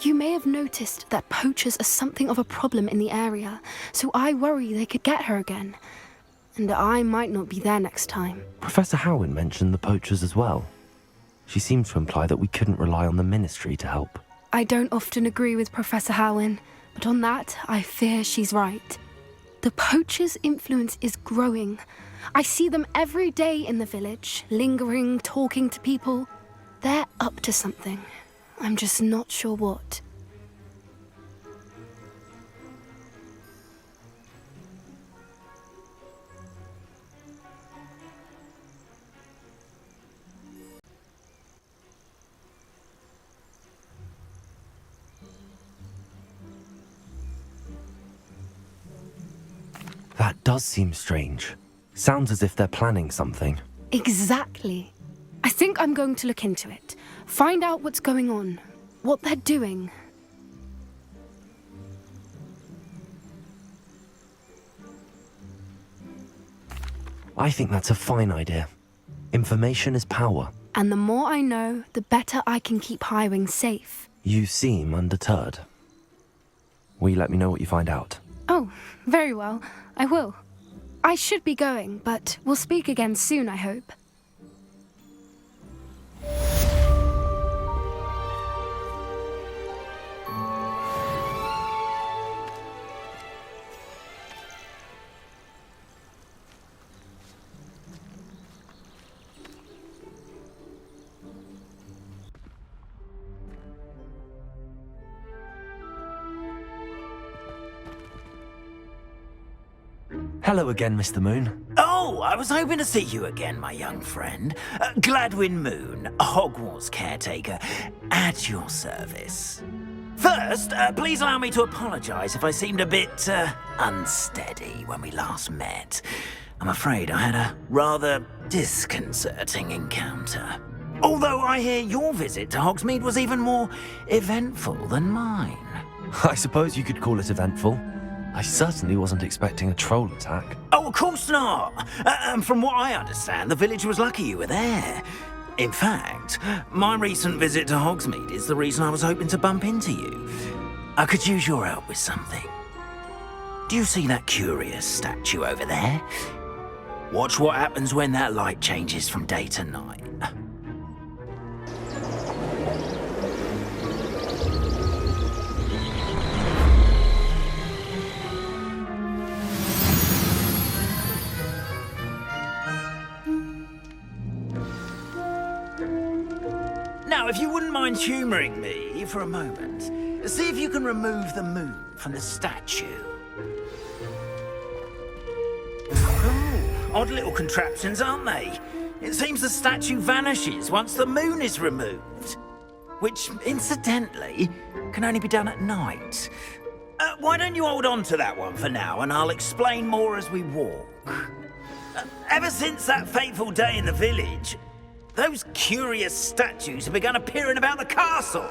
You may have noticed that poachers are something of a problem in the area, so I worry they could get her again. And I might not be there next time. Professor Howin mentioned the poachers as well. She seemed to imply that we couldn't rely on the Ministry to help. I don't often agree with Professor Howin, but on that, I fear she's right. The poachers' influence is growing. I see them every day in the village, lingering, talking to people. They're up to something. I'm just not sure what. That does seem strange. Sounds as if they're planning something. Exactly. I think I'm going to look into it. Find out what's going on. What they're doing. I think that's a fine idea. Information is power. And the more I know, the better I can keep Highwing safe. You seem undeterred. Will you let me know what you find out? Oh, very well. I will. I should be going, but we'll speak again soon, I hope. Hello again, Mr. Moon. Oh, I was hoping to see you again, my young friend. Gladwin Moon, Hogwarts caretaker, at your service. First, please allow me to apologise if I seemed a bit unsteady when we last met. I'm afraid I had a rather disconcerting encounter. Although I hear your visit to Hogsmeade was even more eventful than mine. I suppose you could call it eventful. I certainly wasn't expecting a troll attack. Oh, of course not. And from what I understand, the village was lucky you were there. In fact, my recent visit to Hogsmeade is the reason I was hoping to bump into you. I could use your help with something. Do you see that curious statue over there? Watch what happens when that light changes from day to night. Now, if you wouldn't mind humouring me for a moment, see if you can remove the moon from the statue. Oh, odd little contraptions, aren't they? It seems the statue vanishes once the moon is removed. Which, incidentally, can only be done at night. Why don't you hold on to that one for now, and I'll explain more as we walk. Ever since that fateful day in the village, those curious statues have begun appearing about the castle.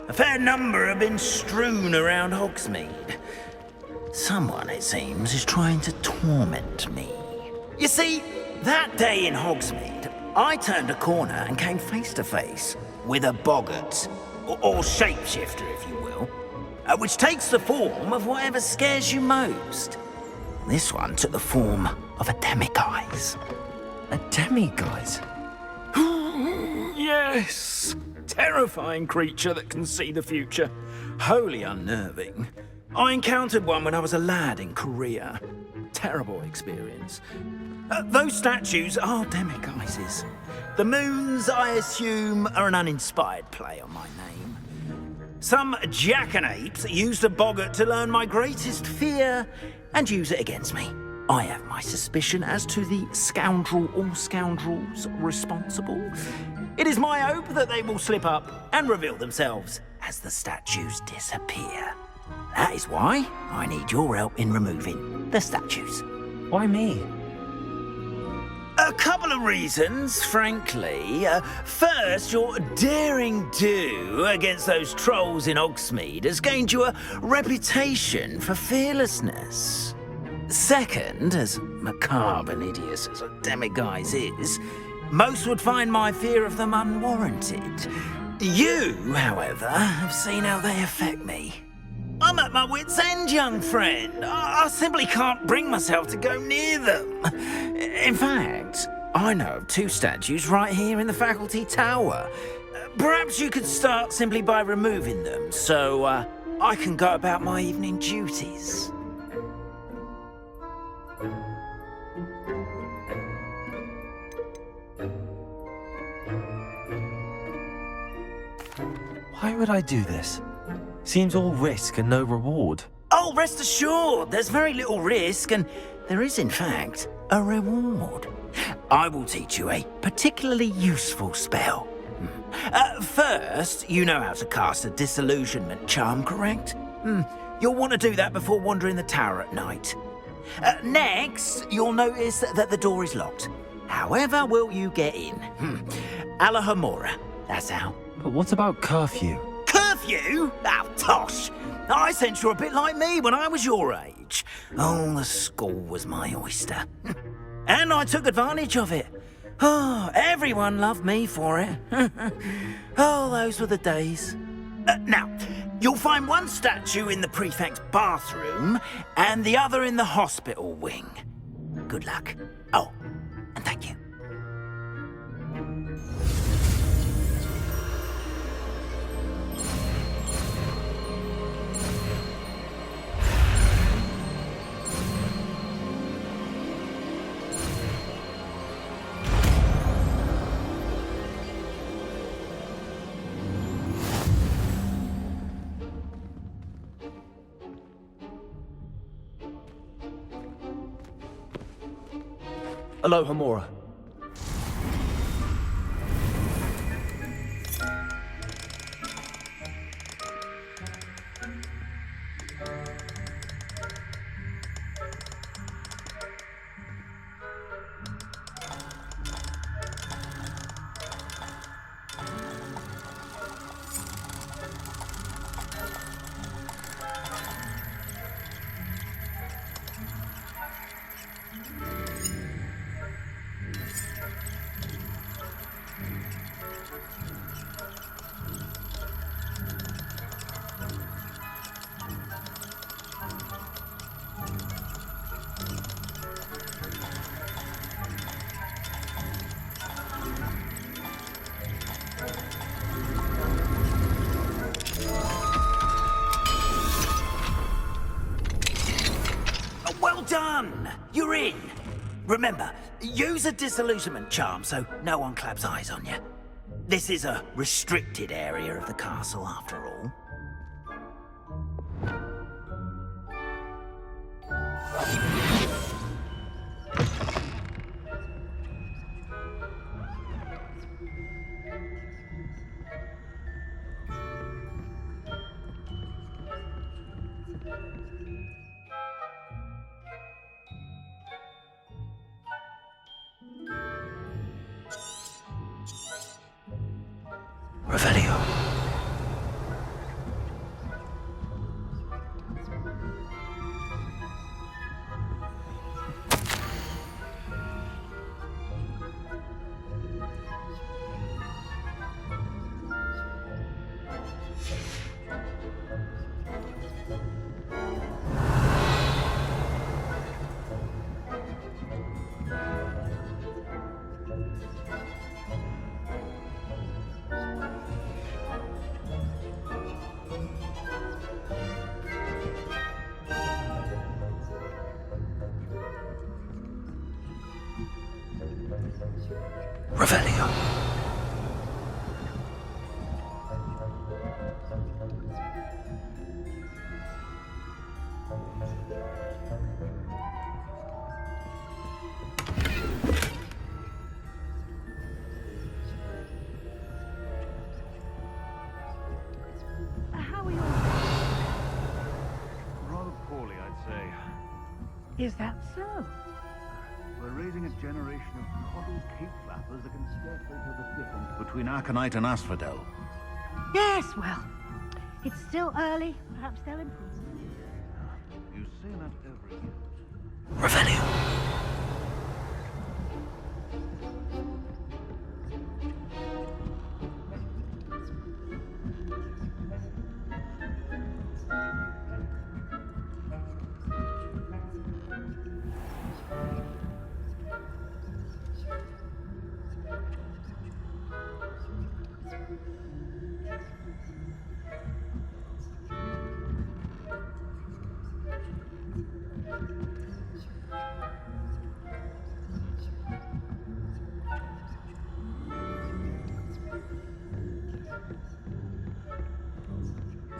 A fair number have been strewn around Hogsmeade. Someone, it seems, is trying to torment me. You see, that day in Hogsmeade, I turned a corner and came face to face with a boggart, or shapeshifter, if you will, which takes the form of whatever scares you most. This one took the form of a demiguise. A demiguise? Yes! Terrifying creature that can see the future. Wholly unnerving. I encountered one when I was a lad in Korea. Terrible experience. Those statues are demiguises. The moons, I assume, are an uninspired play on my name. Some jackanapes used a boggart to learn my greatest fear and use it against me. I have my suspicion as to the scoundrel or scoundrels responsible. It is my hope that they will slip up and reveal themselves as the statues disappear. That is why I need your help in removing the statues. Why me? A couple of reasons, frankly. First, your daring do against those trolls in Hogsmeade has gained you a reputation for fearlessness. Second, as macabre and hideous as a demiguise is, most would find my fear of them unwarranted. You, however, have seen how they affect me. I'm at my wit's end, young friend. I simply can't bring myself to go near them. In fact, I know of 2 statues right here in the faculty tower. Perhaps you could start simply by removing them, so I can go about my evening duties. Why would I do this? Seems all risk and no reward. Oh, rest assured, there's very little risk, and there is, in fact, a reward. I will teach you a particularly useful spell. First, you know how to cast a disillusionment charm, correct? You'll want to do that before wandering the tower at night. Next, you'll notice that the door is locked. However will you get in? Alahomora, that's how. But what about curfew? Curfew? Oh, tosh! I sense you're a bit like me when I was your age. Oh, the school was my oyster. And I took advantage of it. Oh, everyone loved me for it. Oh, those were the days. Now, you'll find one statue in the prefect's bathroom and the other in the hospital wing. Good luck. Oh, and thank you. Alohomora. Done! You're in! Remember, use a disillusionment charm so no one claps eyes on you. This is a restricted area of the castle, after all. Revelio. Revelio. How are you? Rather poorly, I'd say. Is that so? We're raising a generation of coddled cape flappers that can scarcely tell the difference between aconite and asphodel. Yes, well, it's still early. Perhaps they'll improve. You say that every year. Revelio.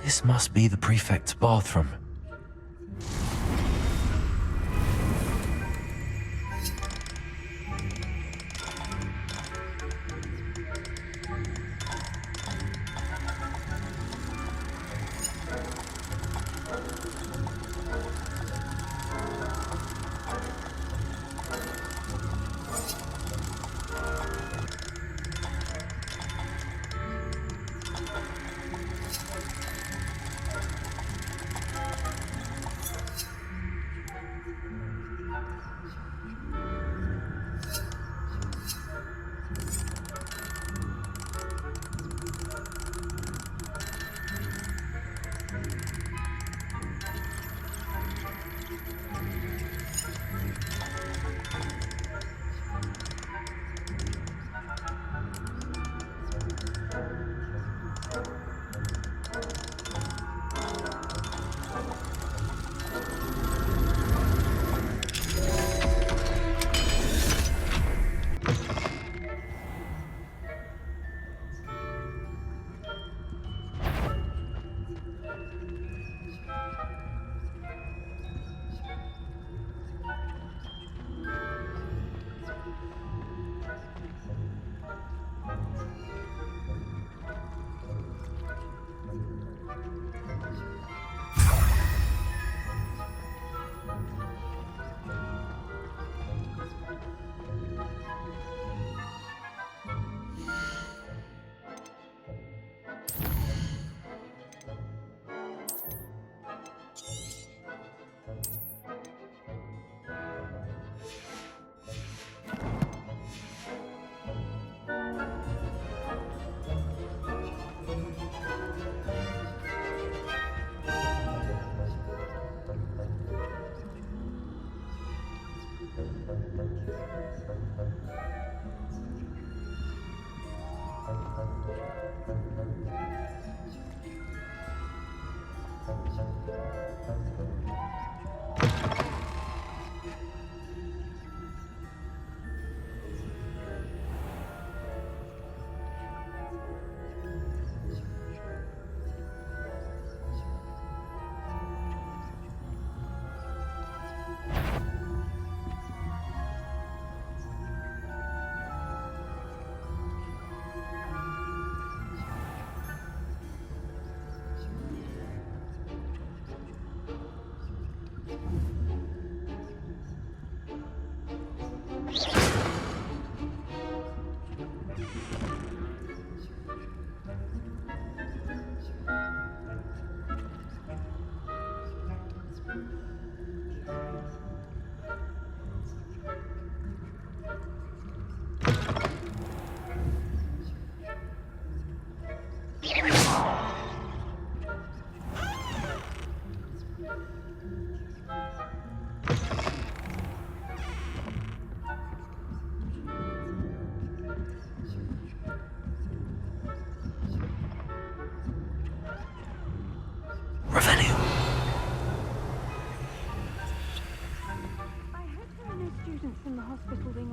This must be the prefect's bathroom.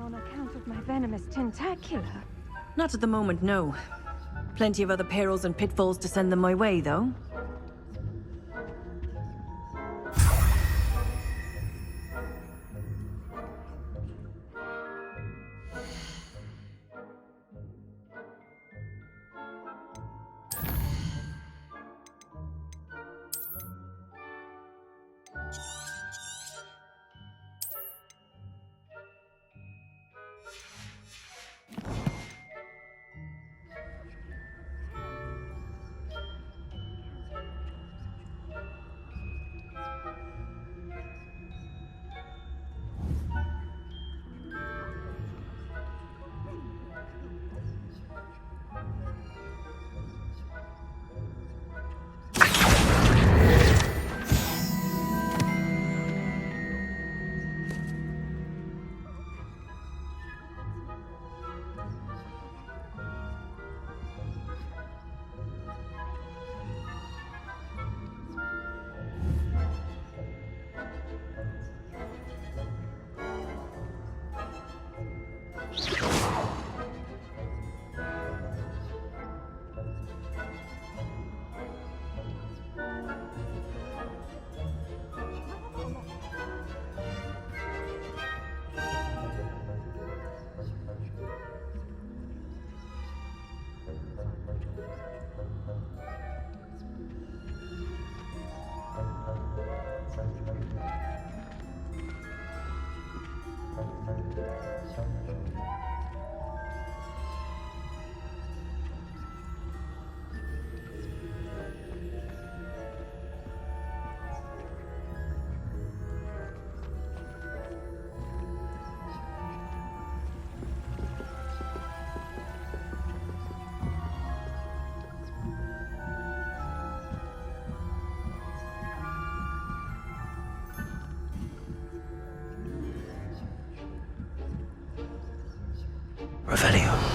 on account of my venomous tentacular? Not at the moment, no. Plenty of other perils and pitfalls to send them my way, though. Revelio.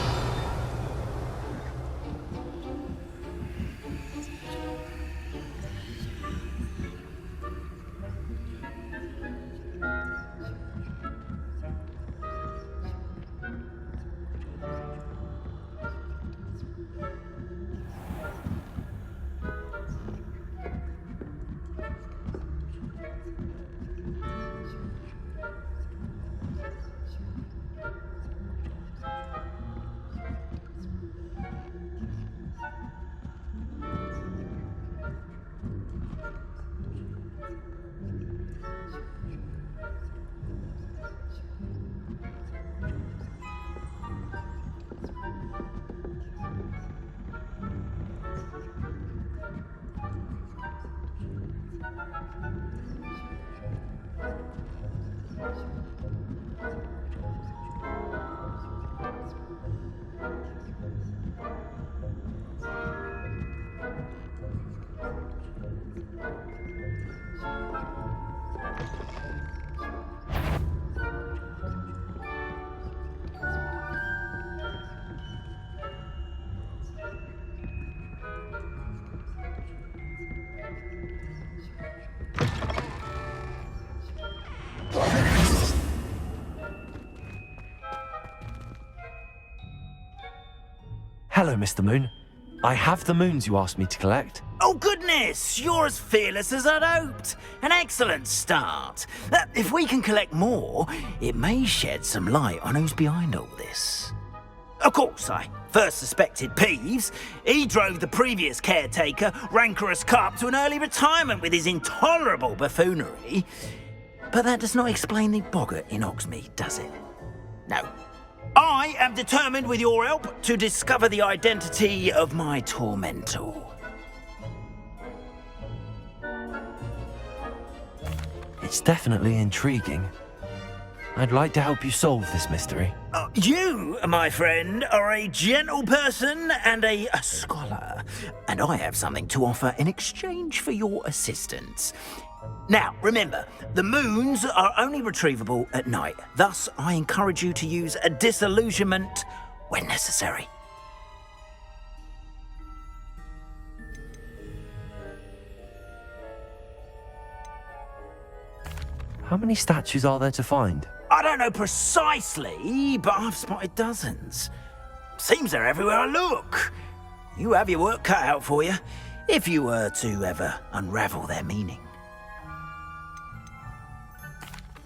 Hello, Mr. Moon. I have the moons you asked me to collect. Oh, goodness! You're as fearless as I'd hoped. An excellent start. If we can collect more, it may shed some light on who's behind all this. Of course, I first suspected Peeves. He drove the previous caretaker, rancorous Carp, to an early retirement with his intolerable buffoonery. But that does not explain the boggart in Hogsmeade, does it? No. I am determined, with your help, to discover the identity of my tormentor. It's definitely intriguing. I'd like to help you solve this mystery. You, my friend, are a gentle person and a scholar, and I have something to offer in exchange for your assistance. Now, remember, the moons are only retrievable at night. Thus, I encourage you to use a disillusionment when necessary. How many statues are there to find? I don't know precisely, but I've spotted dozens. Seems they're everywhere I look. You have your work cut out for you, if you were to ever unravel their meaning.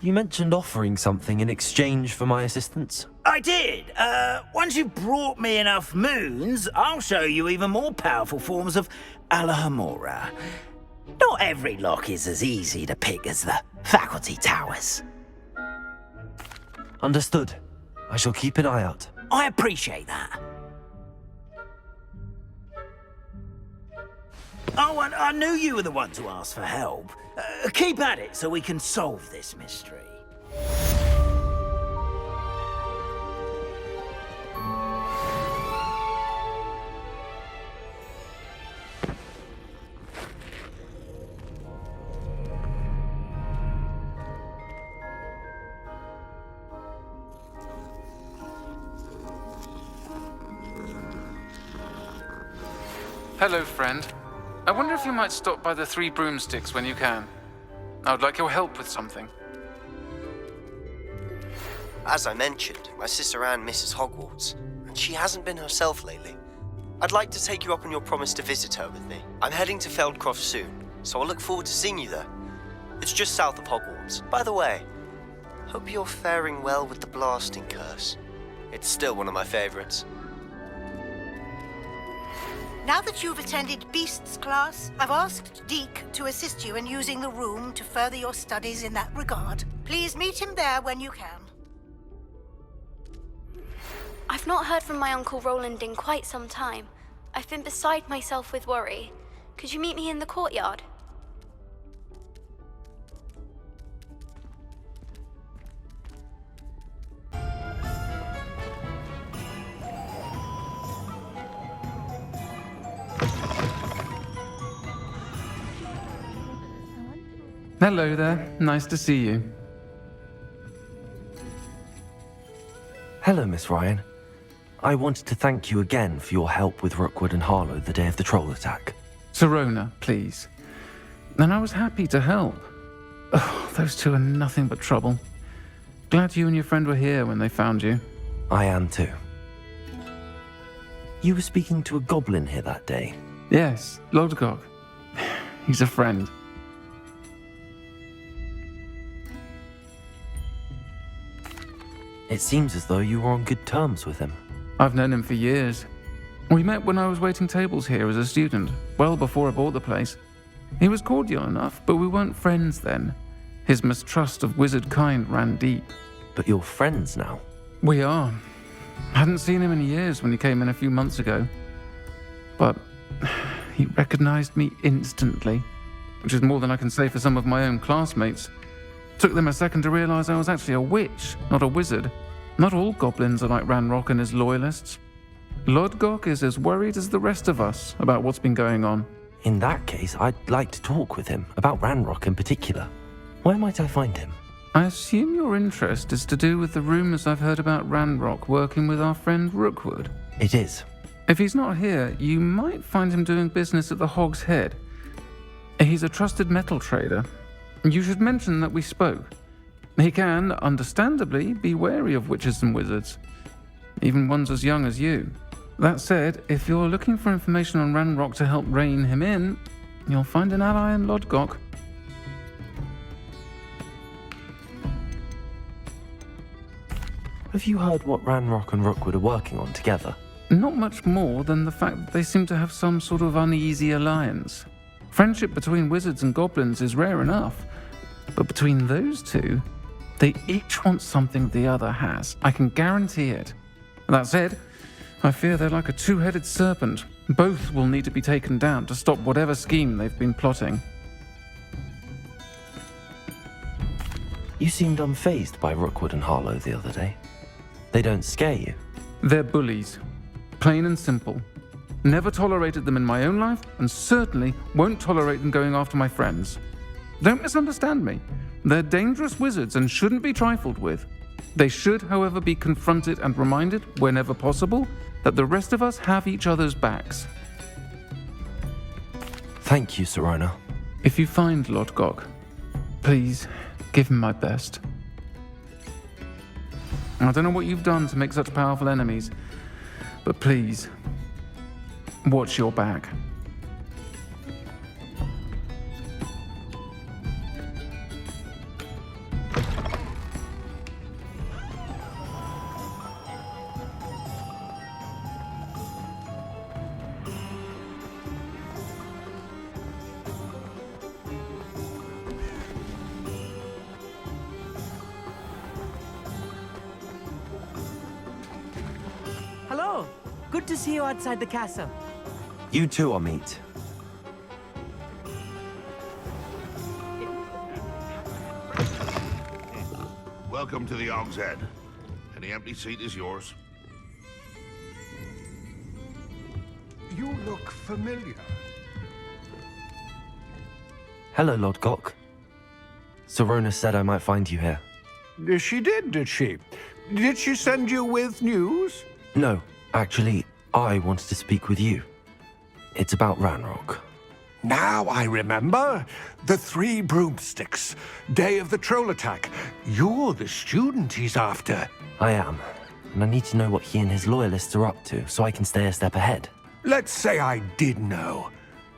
You mentioned offering something in exchange for my assistance? I did. Once you've brought me enough moons, I'll show you even more powerful forms of Alohomora. Not every lock is as easy to pick as the faculty towers. Understood. I shall keep an eye out. I appreciate that. Oh, and I knew you were the one to ask for help. Keep at it so we can solve this mystery. Hello, friend. I wonder if you might stop by the Three Broomsticks when you can. I would like your help with something. As I mentioned, my sister Anne misses Hogwarts, and she hasn't been herself lately. I'd like to take you up on your promise to visit her with me. I'm heading to Feldcroft soon, so I'll look forward to seeing you there. It's just south of Hogwarts. By the way, hope you're faring well with the blasting curse. It's still one of my favorites. Now that you've attended Beasts class, I've asked Deke to assist you in using the room to further your studies in that regard. Please meet him there when you can. I've not heard from my Uncle Roland in quite some time. I've been beside myself with worry. Could you meet me in the courtyard? Hello there. Nice to see you. Hello, Miss Ryan. I wanted to thank you again for your help with Rookwood and Harlow the day of the troll attack. Sirona, please. And I was happy to help. Oh, those two are nothing but trouble. Glad you and your friend were here when they found you. I am too. You were speaking to a goblin here that day? Yes, Lodgok. He's a friend. It seems as though you were on good terms with him. I've known him for years. We met when I was waiting tables here as a student, well before I bought the place. He was cordial enough, but we weren't friends then. His mistrust of wizard kind ran deep. But you're friends now? We are. Hadn't seen him in years when he came in a few months ago. But he recognized me instantly, which is more than I can say for some of my own classmates. Took them a second to realize I was actually a witch, not a wizard. Not all goblins are like Ranrock and his loyalists. Lodgok is as worried as the rest of us about what's been going on. In that case, I'd like to talk with him, about Ranrock in particular. Where might I find him? I assume your interest is to do with the rumors I've heard about Ranrock working with our friend Rookwood. It is. If he's not here, you might find him doing business at the Hog's Head. He's a trusted metal trader. You should mention that we spoke. He can, understandably, be wary of witches and wizards, even ones as young as you. That said, if you're looking for information on Ranrock to help rein him in, you'll find an ally in Lodgok. Have you heard what Ranrock and Rookwood are working on together? Not much more than the fact that they seem to have some sort of uneasy alliance. Friendship between wizards and goblins is rare enough, but between those two, they each want something the other has. I can guarantee it. That said, I fear they're like a two-headed serpent. Both will need to be taken down to stop whatever scheme they've been plotting. You seemed unfazed by Rookwood and Harlow the other day. They don't scare you? They're bullies. Plain and simple. Never tolerated them in my own life, and certainly won't tolerate them going after my friends. Don't misunderstand me. They're dangerous wizards and shouldn't be trifled with. They should, however, be confronted and reminded, whenever possible, that the rest of us have each other's backs. Thank you, Sirona. If you find Lodgok, please give him my best. I don't know what you've done to make such powerful enemies, but please, watch your back. Hello. Good to see you outside the castle. You too, Amit. Welcome to the Og's Head. Any empty seat is yours. You look familiar. Hello, Lord Gok. Sorona said I might find you here. She did she? Did she send you with news? No, actually, I wanted to speak with you. It's about Ranrock. Now I remember. The 3 broomsticks. Day of the troll attack. You're the student he's after. I am, and I need to know what he and his loyalists are up to so I can stay a step ahead. Let's say I did know.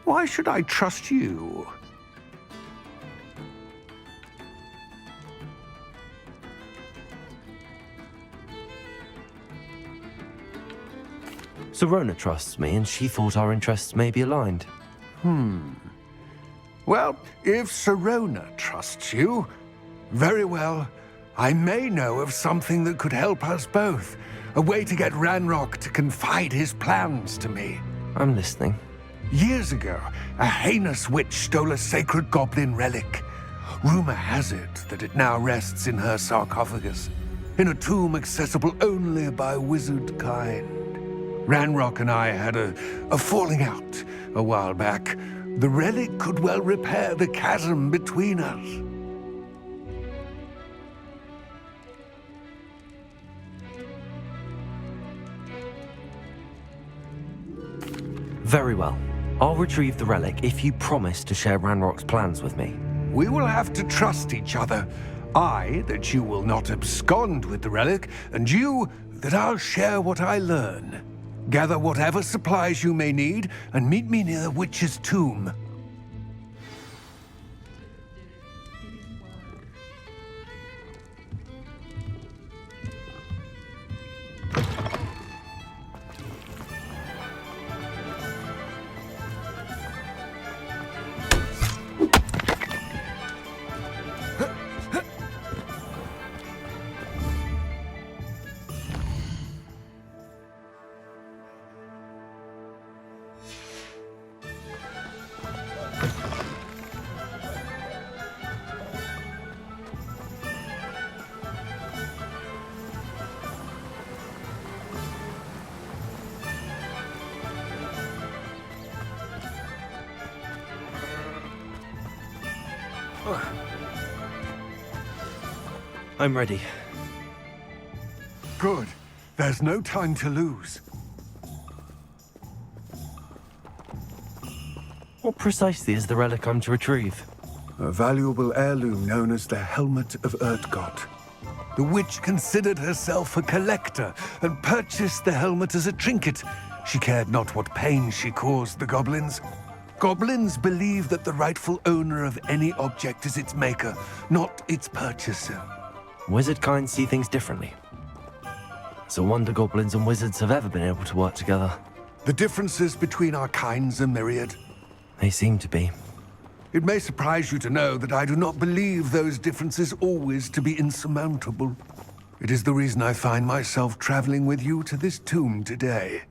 Why should I trust you? Sorona trusts me, and she thought our interests may be aligned. Well, if Sorona trusts you, very well. I may know of something that could help us both. A way to get Ranrock to confide his plans to me. I'm listening. Years ago, a heinous witch stole a sacred goblin relic. Rumor has it that it now rests in her sarcophagus, in a tomb accessible only by wizard kind. Ranrock and I had a falling out a while back. The relic could well repair the chasm between us. Very well. I'll retrieve the relic if you promise to share Ranrock's plans with me. We will have to trust each other. I, that you will not abscond with the relic, and you, that I'll share what I learn. Gather whatever supplies you may need, and meet me near the witch's tomb. I'm ready. Good. There's no time to lose. What precisely is the relic I'm to retrieve? A valuable heirloom known as the Helmet of Urtkot. The witch considered herself a collector and purchased the helmet as a trinket. She cared not what pain she caused the goblins. Goblins believe that the rightful owner of any object is its maker, not its purchaser. Wizard kind see things differently. It's a wonder goblins and wizards have ever been able to work together. The differences between our kinds are myriad. They seem to be. It may surprise you to know that I do not believe those differences always to be insurmountable. It is the reason I find myself traveling with you to this tomb today.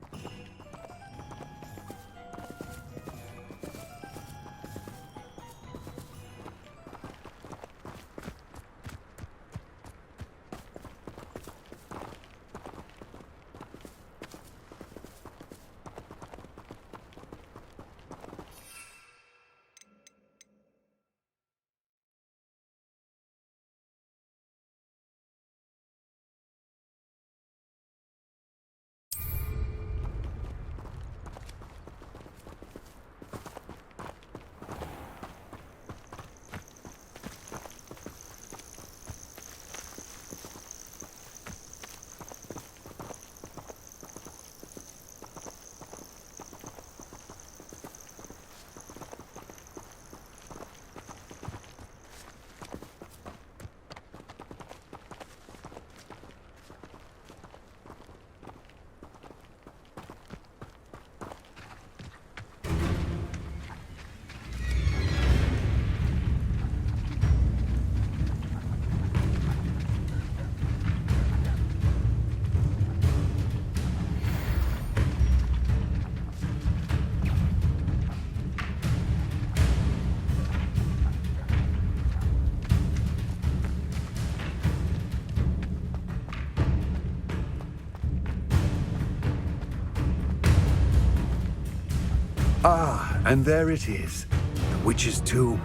Ah, and there it is. The witch's tomb.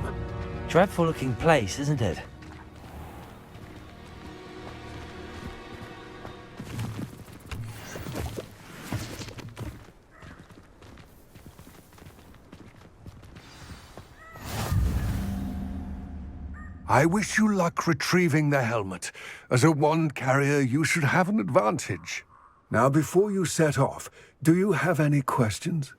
Dreadful looking place, isn't it? I wish you luck retrieving the helmet. As a wand carrier, you should have an advantage. Now, before you set off, do you have any questions?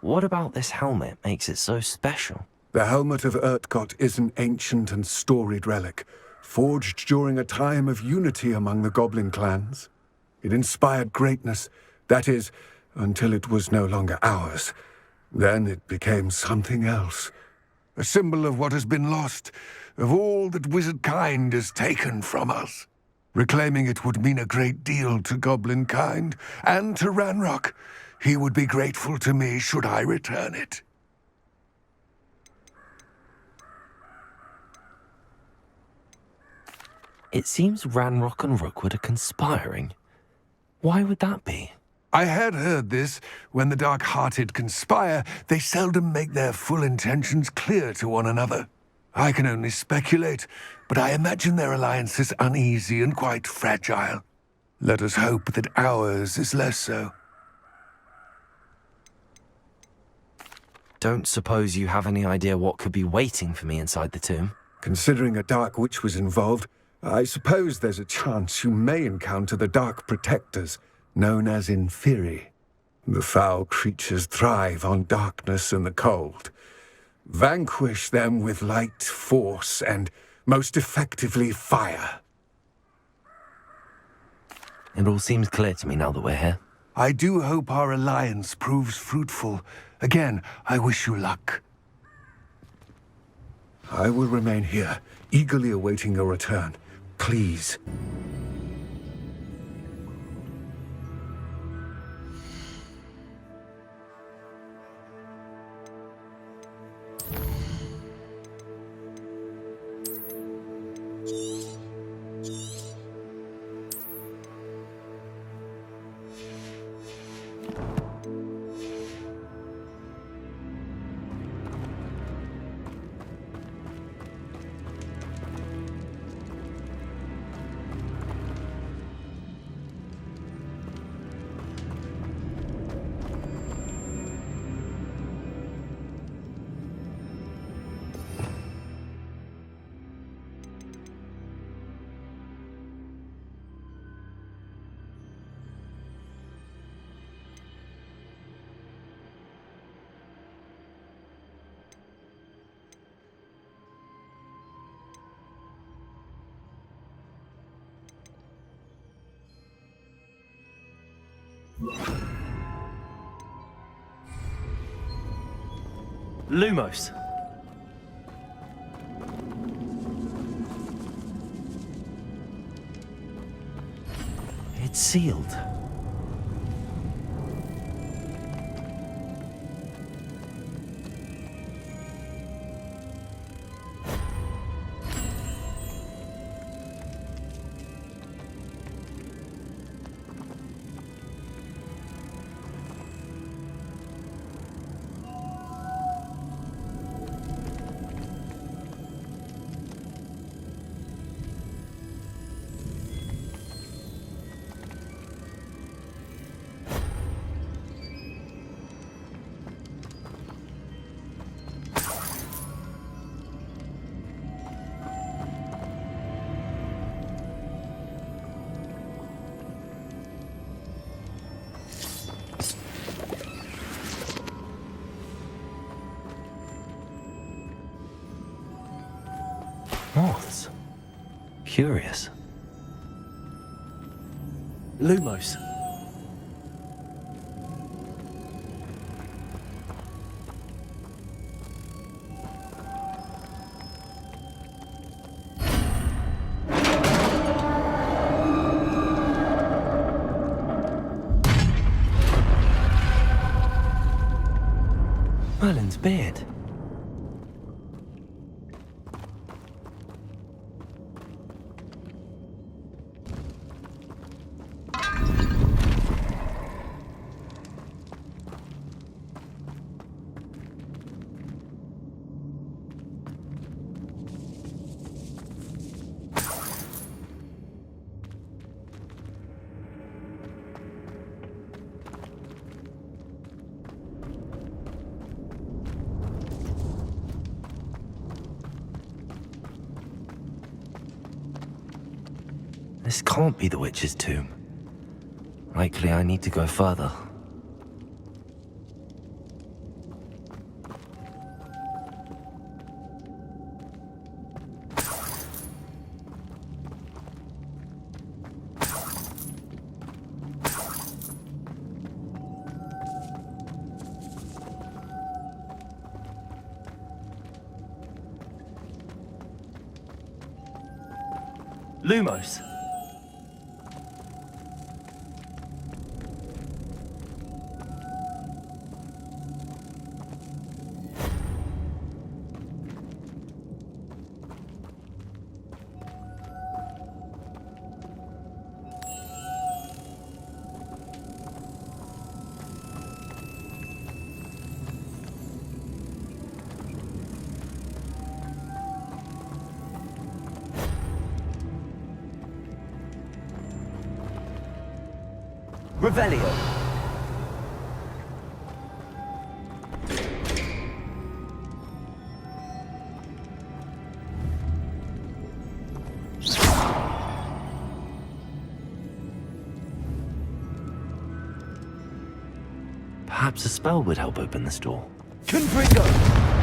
What about this helmet makes it so special? The Helmet of Urtkot is an ancient and storied relic, forged during a time of unity among the goblin clans. It inspired greatness, that is, until it was no longer ours. Then it became something else. A symbol of what has been lost, of all that wizard kind has taken from us. Reclaiming it would mean a great deal to goblin kind, and to Ranrock. He would be grateful to me should I return it. It seems Ranrock and Rookwood are conspiring. Why would that be? I had heard this. When the dark-hearted conspire, they seldom make their full intentions clear to one another. I can only speculate, but I imagine their alliance is uneasy and quite fragile. Let us hope that ours is less so. Don't suppose you have any idea what could be waiting for me inside the tomb? Considering a dark witch was involved, I suppose there's a chance you may encounter the Dark Protectors, known as Inferi. The foul creatures thrive on darkness and the cold. Vanquish them with light, force, and, most effectively, fire. It all seems clear to me now that we're here. I do hope our alliance proves fruitful. Again, I wish you luck. I will remain here, eagerly awaiting your return. Please. Lumos! It's sealed. Moths. Curious. Lumos. Merlin's beard. This can't be the witch's tomb. Likely I need to go further. Lumos. Revelio. Perhaps a spell would help open this door. Confringo!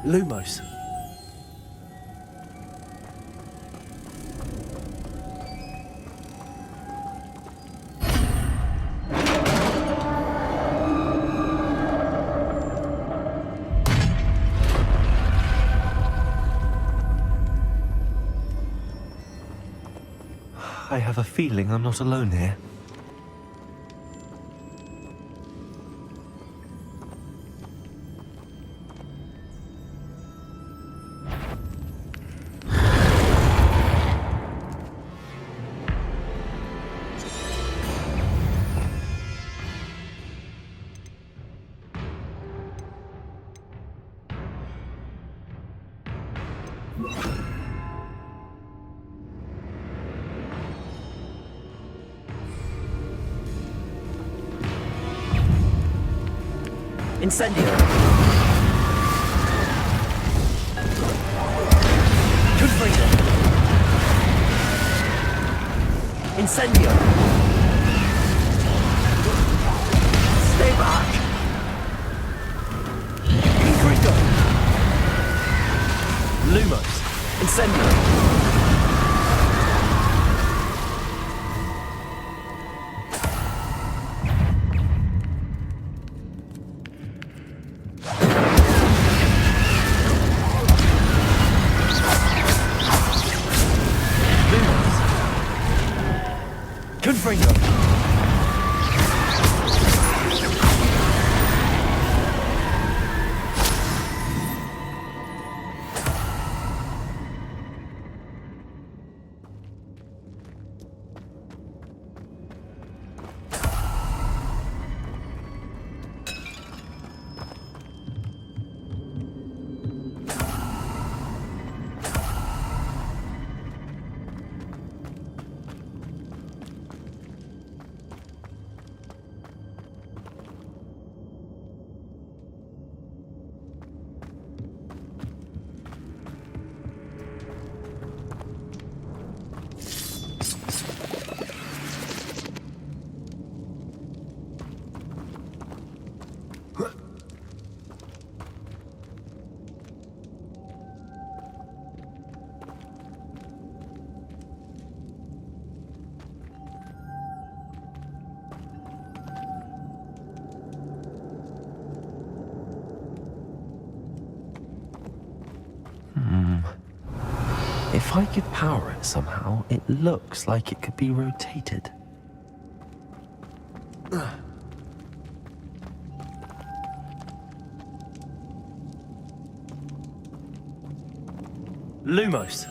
Lumos. I have a feeling I'm not alone here. Incendio. Confringo. Incendio. Stay back. Confringo. Lumos. Incendio. Confringo. If I could power it somehow, it looks like it could be rotated. Lumos.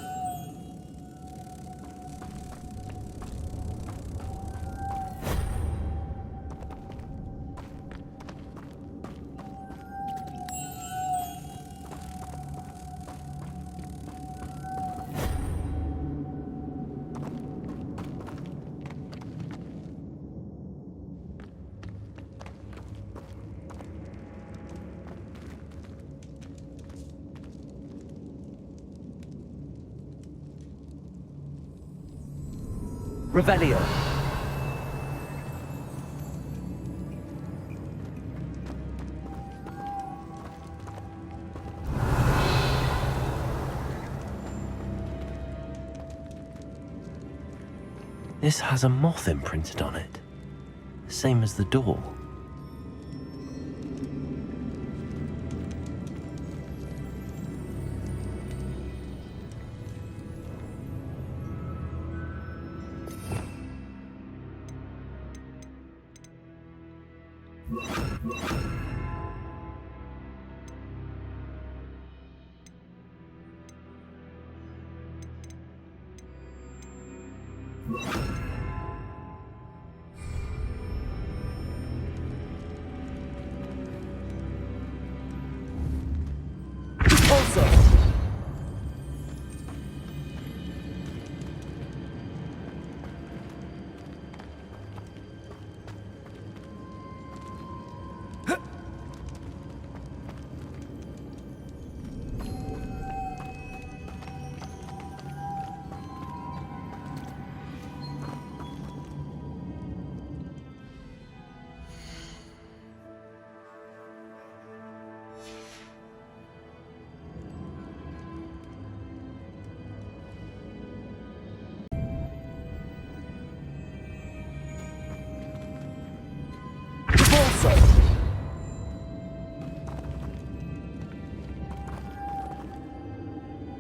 Revelio. This has a moth imprinted on it, same as the door.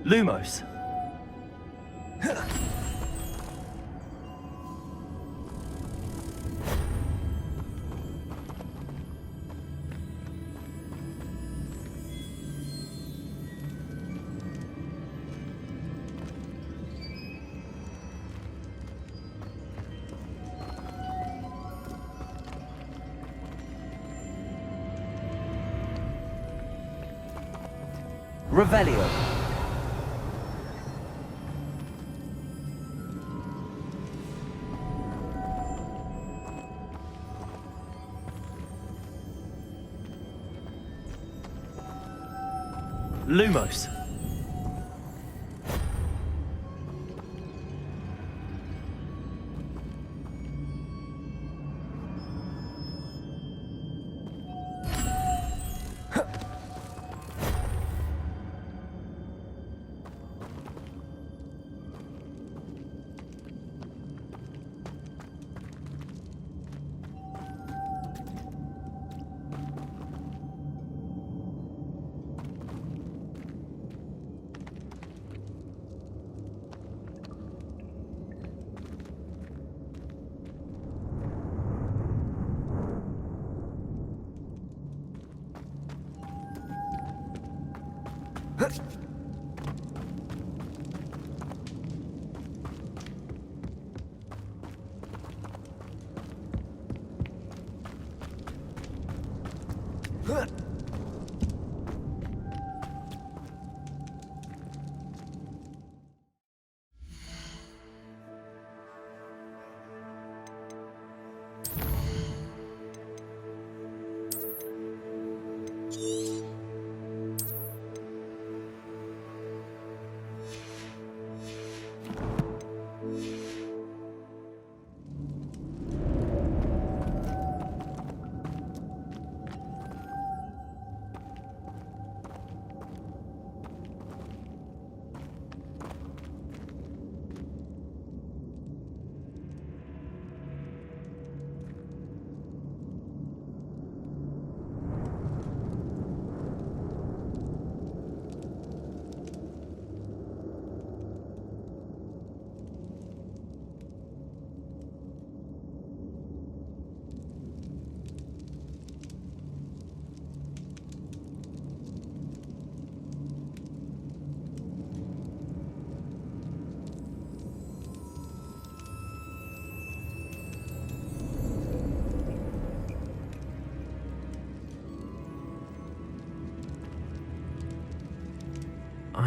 Lumos. Revelio. Lumos.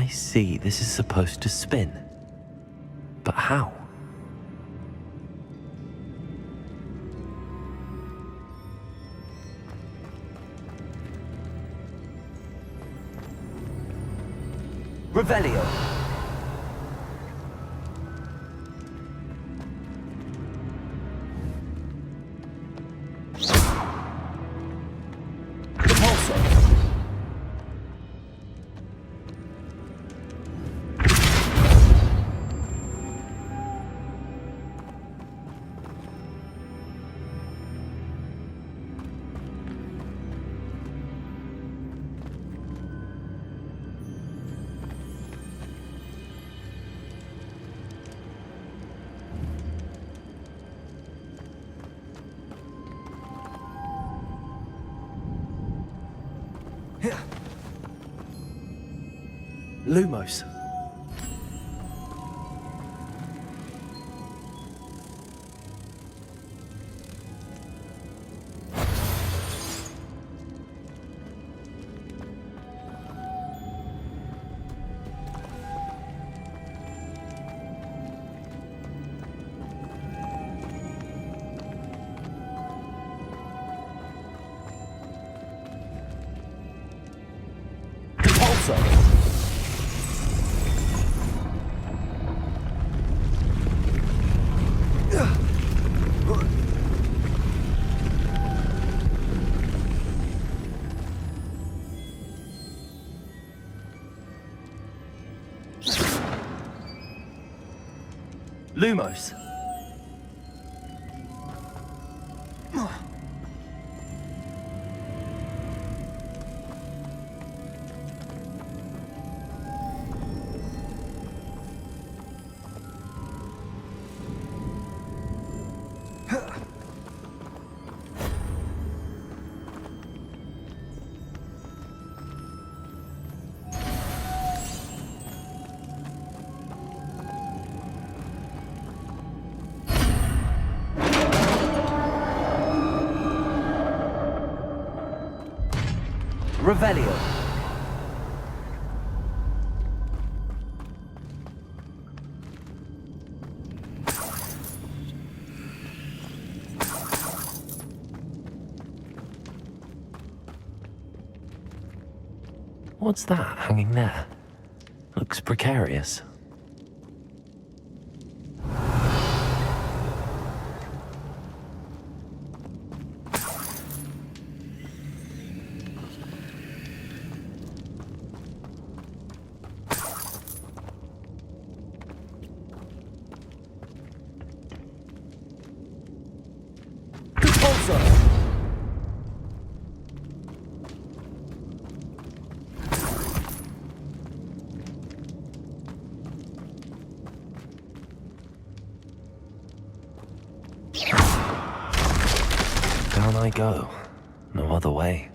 I see. This is supposed to spin. But how? Revelio. Lumos. Lumos. Revelio. What's that hanging there? Looks precarious. Down I go. No other way.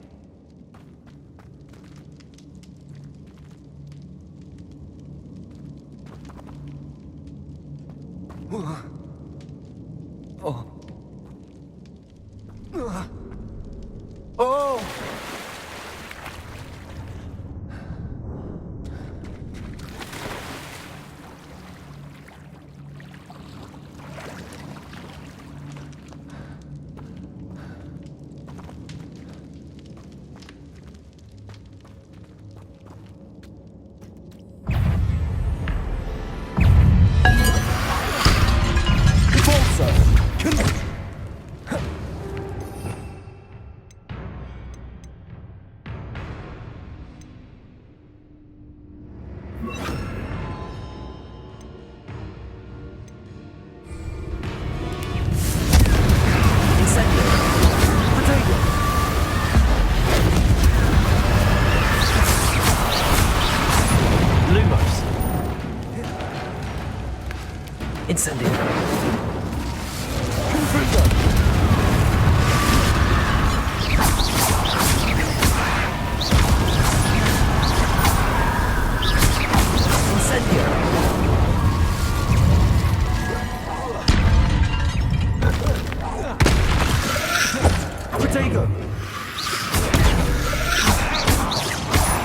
Incendio. Caretaker.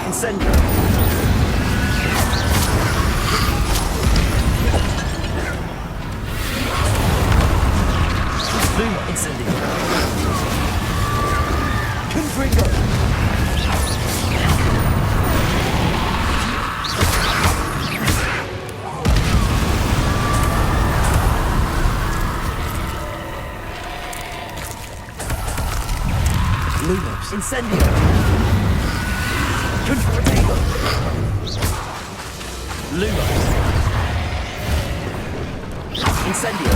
Incendio. Lunar, incendio. Confringo. Lumos, incendio. Confringo. Lumos. Incendio.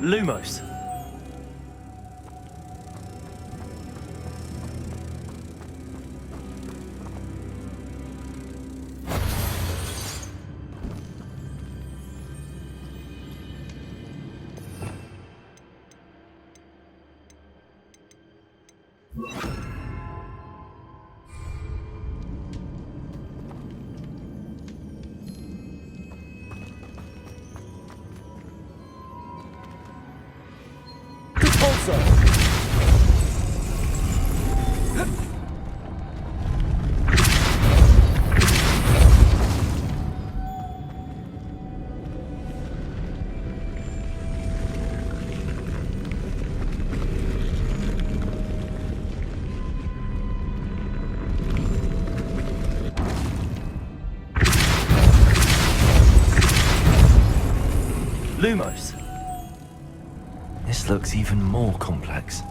Lumos. Lumos. This looks even more complex.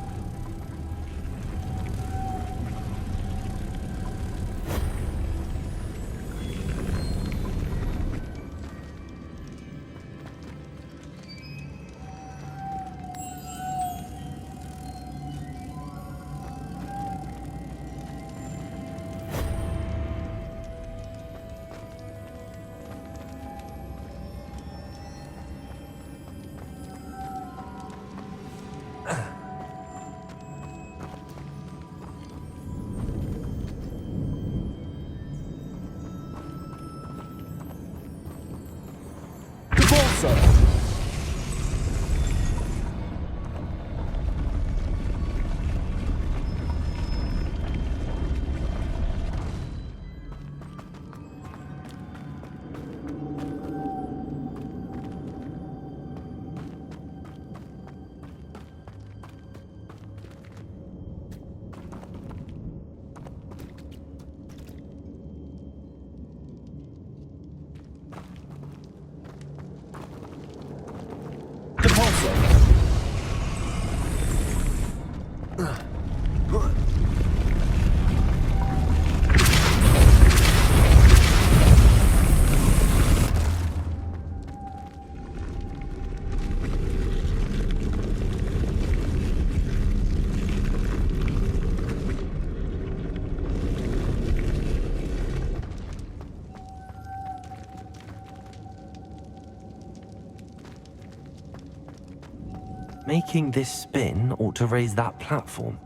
Making this spin ought to raise that platform.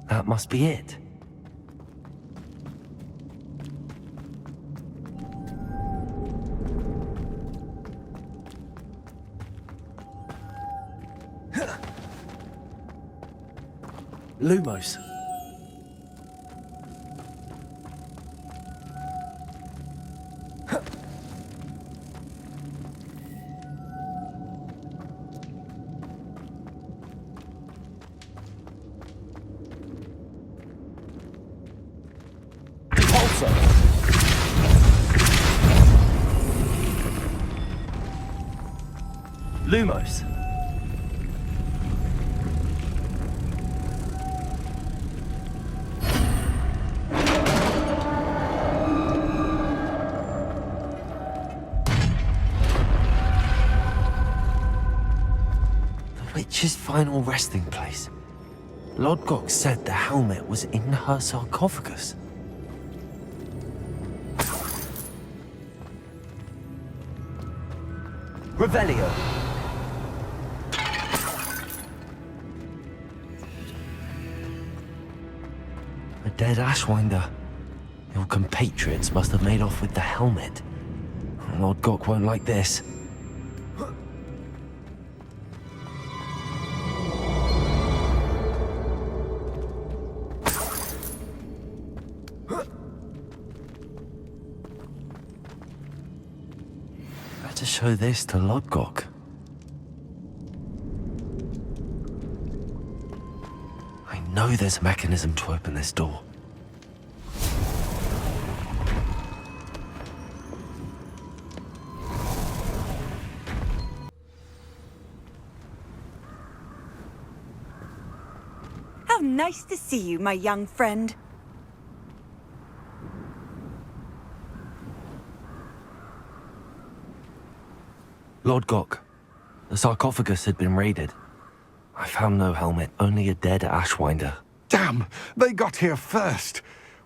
That must be it. Lumos. Lumos. The witch's final resting place. Lodgok said the helmet was in her sarcophagus. Revelio. A dead Ashwinder. Your compatriots must have made off with the helmet. Lodgok won't like this. Better show this to Lodgok. I know there's a mechanism to open this door. How nice to see you, my young friend. Lodgok, the sarcophagus had been raided. I found no helmet, only a dead Ashwinder. Damn! They got here first.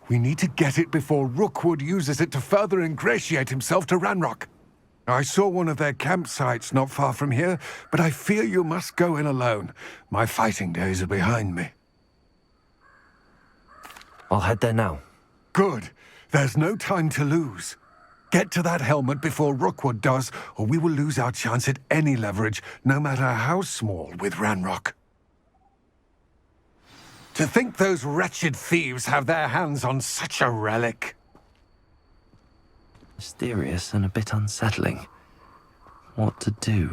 We need to get it before Rookwood uses it to further ingratiate himself to Ranrock. I saw one of their campsites not far from here, but I fear you must go in alone. My fighting days are behind me. I'll head there now. Good. There's no time to lose. Get to that helmet before Rookwood does, or we will lose our chance at any leverage, no matter how small, with Ranrock. To think those wretched thieves have their hands on such a relic. Mysterious and a bit unsettling. What to do?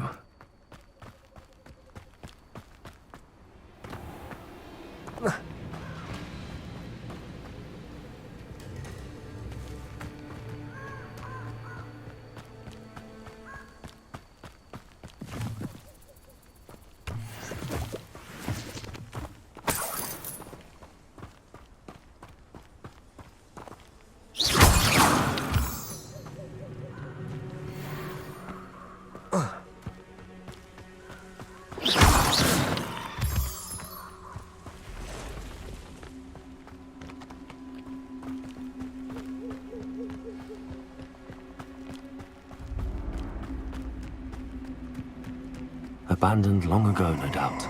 Abandoned long ago, no doubt.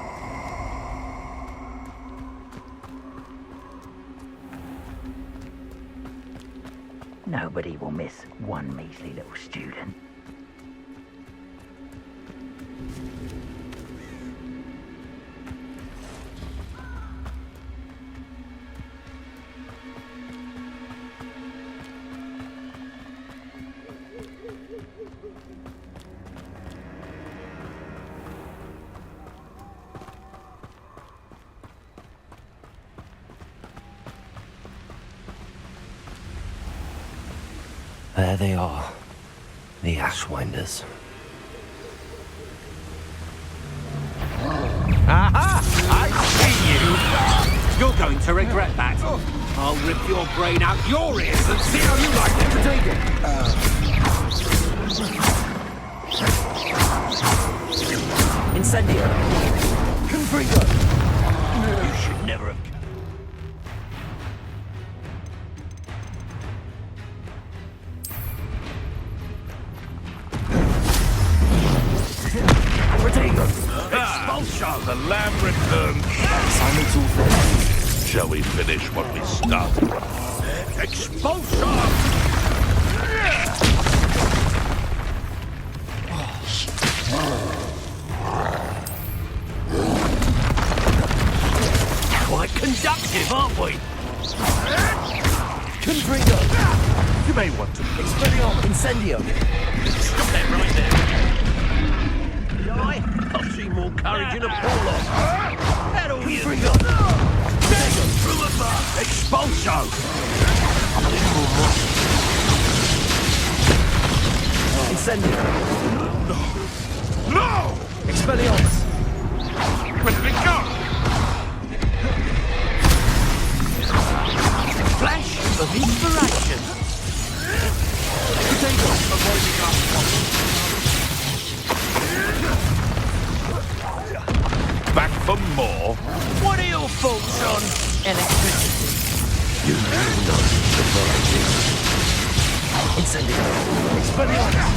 Nobody will miss one measly little student. There they are, the Ashwinders. Aha! I see you! You're going to regret that. I'll rip your brain out your ears and see how you like it to take it. Incendio. Confringo. You should never have... Protego. Expulsion! Assignment's all finished. Shall we finish what we started? Expulsion! Quite conductive, aren't we? Confringo! You may want to... Expelliarmus! Incendio! Stop that right there! I've seen more courage in a poor That all you... Confringo! Through a bar! Expulsion! Incendio! No! Expelliarmus! Let me go! Flash of inspiration! Potato! Avoiding us. Back for more? What are your thoughts on electricity? You will not survive this. Incendio! Expelliarmus!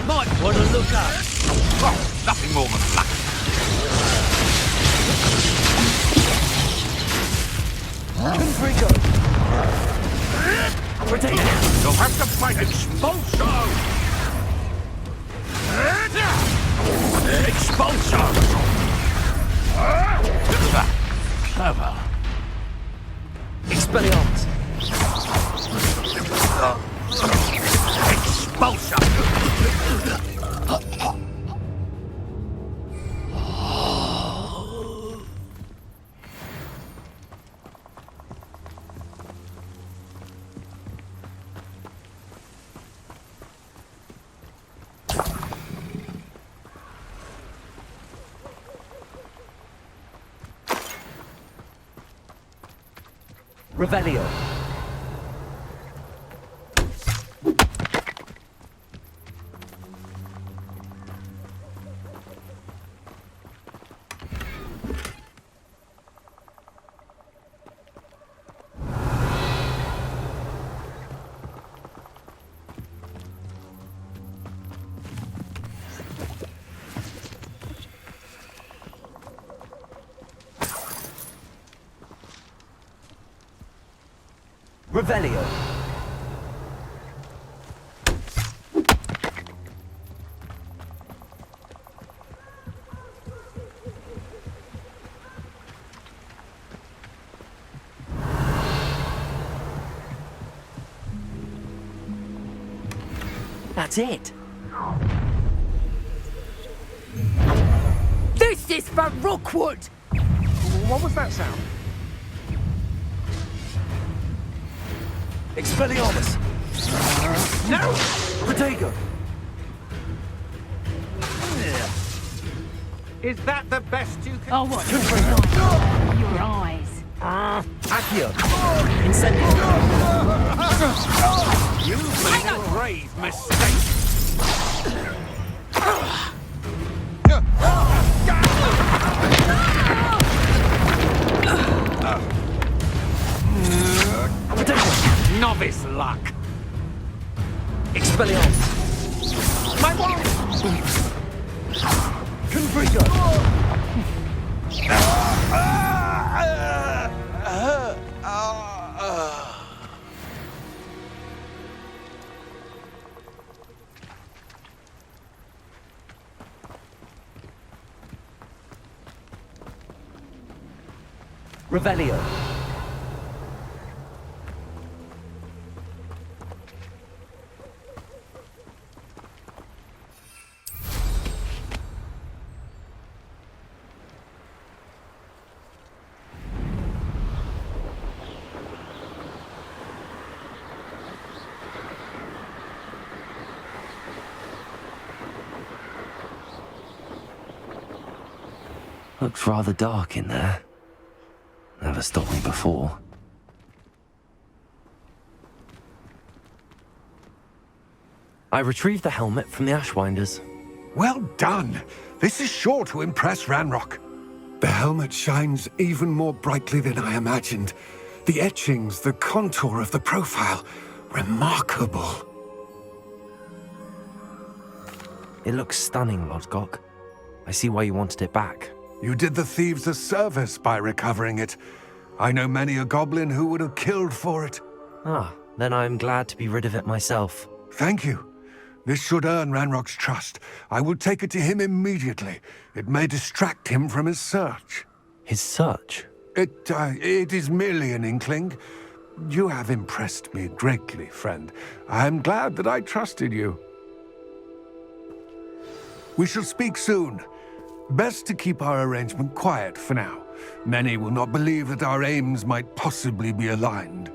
Might want to look up. Oh, nothing more than luck. Confringo! Potato! You'll have to fight expulsion! Expulsion! Clever. Expelliarmus! Expulsion! Revelio! Revelio! That's it. This is for Rookwood! What was that sound? Expelliarmus! No! Potato! Is that the best you can... Oh, what? Your eyes. Accio! Incendio! You made a grave mistake! Novice luck! Expelliarmus! My wand! Confringo! Revelio! Looks rather dark in there. Never stopped me before. I retrieved the helmet from the Ashwinders. Well done! This is sure to impress Ranrock. The helmet shines even more brightly than I imagined. The etchings, the contour of the profile, remarkable. It looks stunning, Lodgok. I see why you wanted it back. You did the thieves a service by recovering it. I know many a goblin who would have killed for it. Ah, then I'm glad to be rid of it myself. Thank you. This should earn Ranrock's trust. I will take it to him immediately. It may distract him from his search. His search? It is merely an inkling. You have impressed me greatly, friend. I am glad that I trusted you. We shall speak soon. Best to keep our arrangement quiet for now. Many will not believe that our aims might possibly be aligned.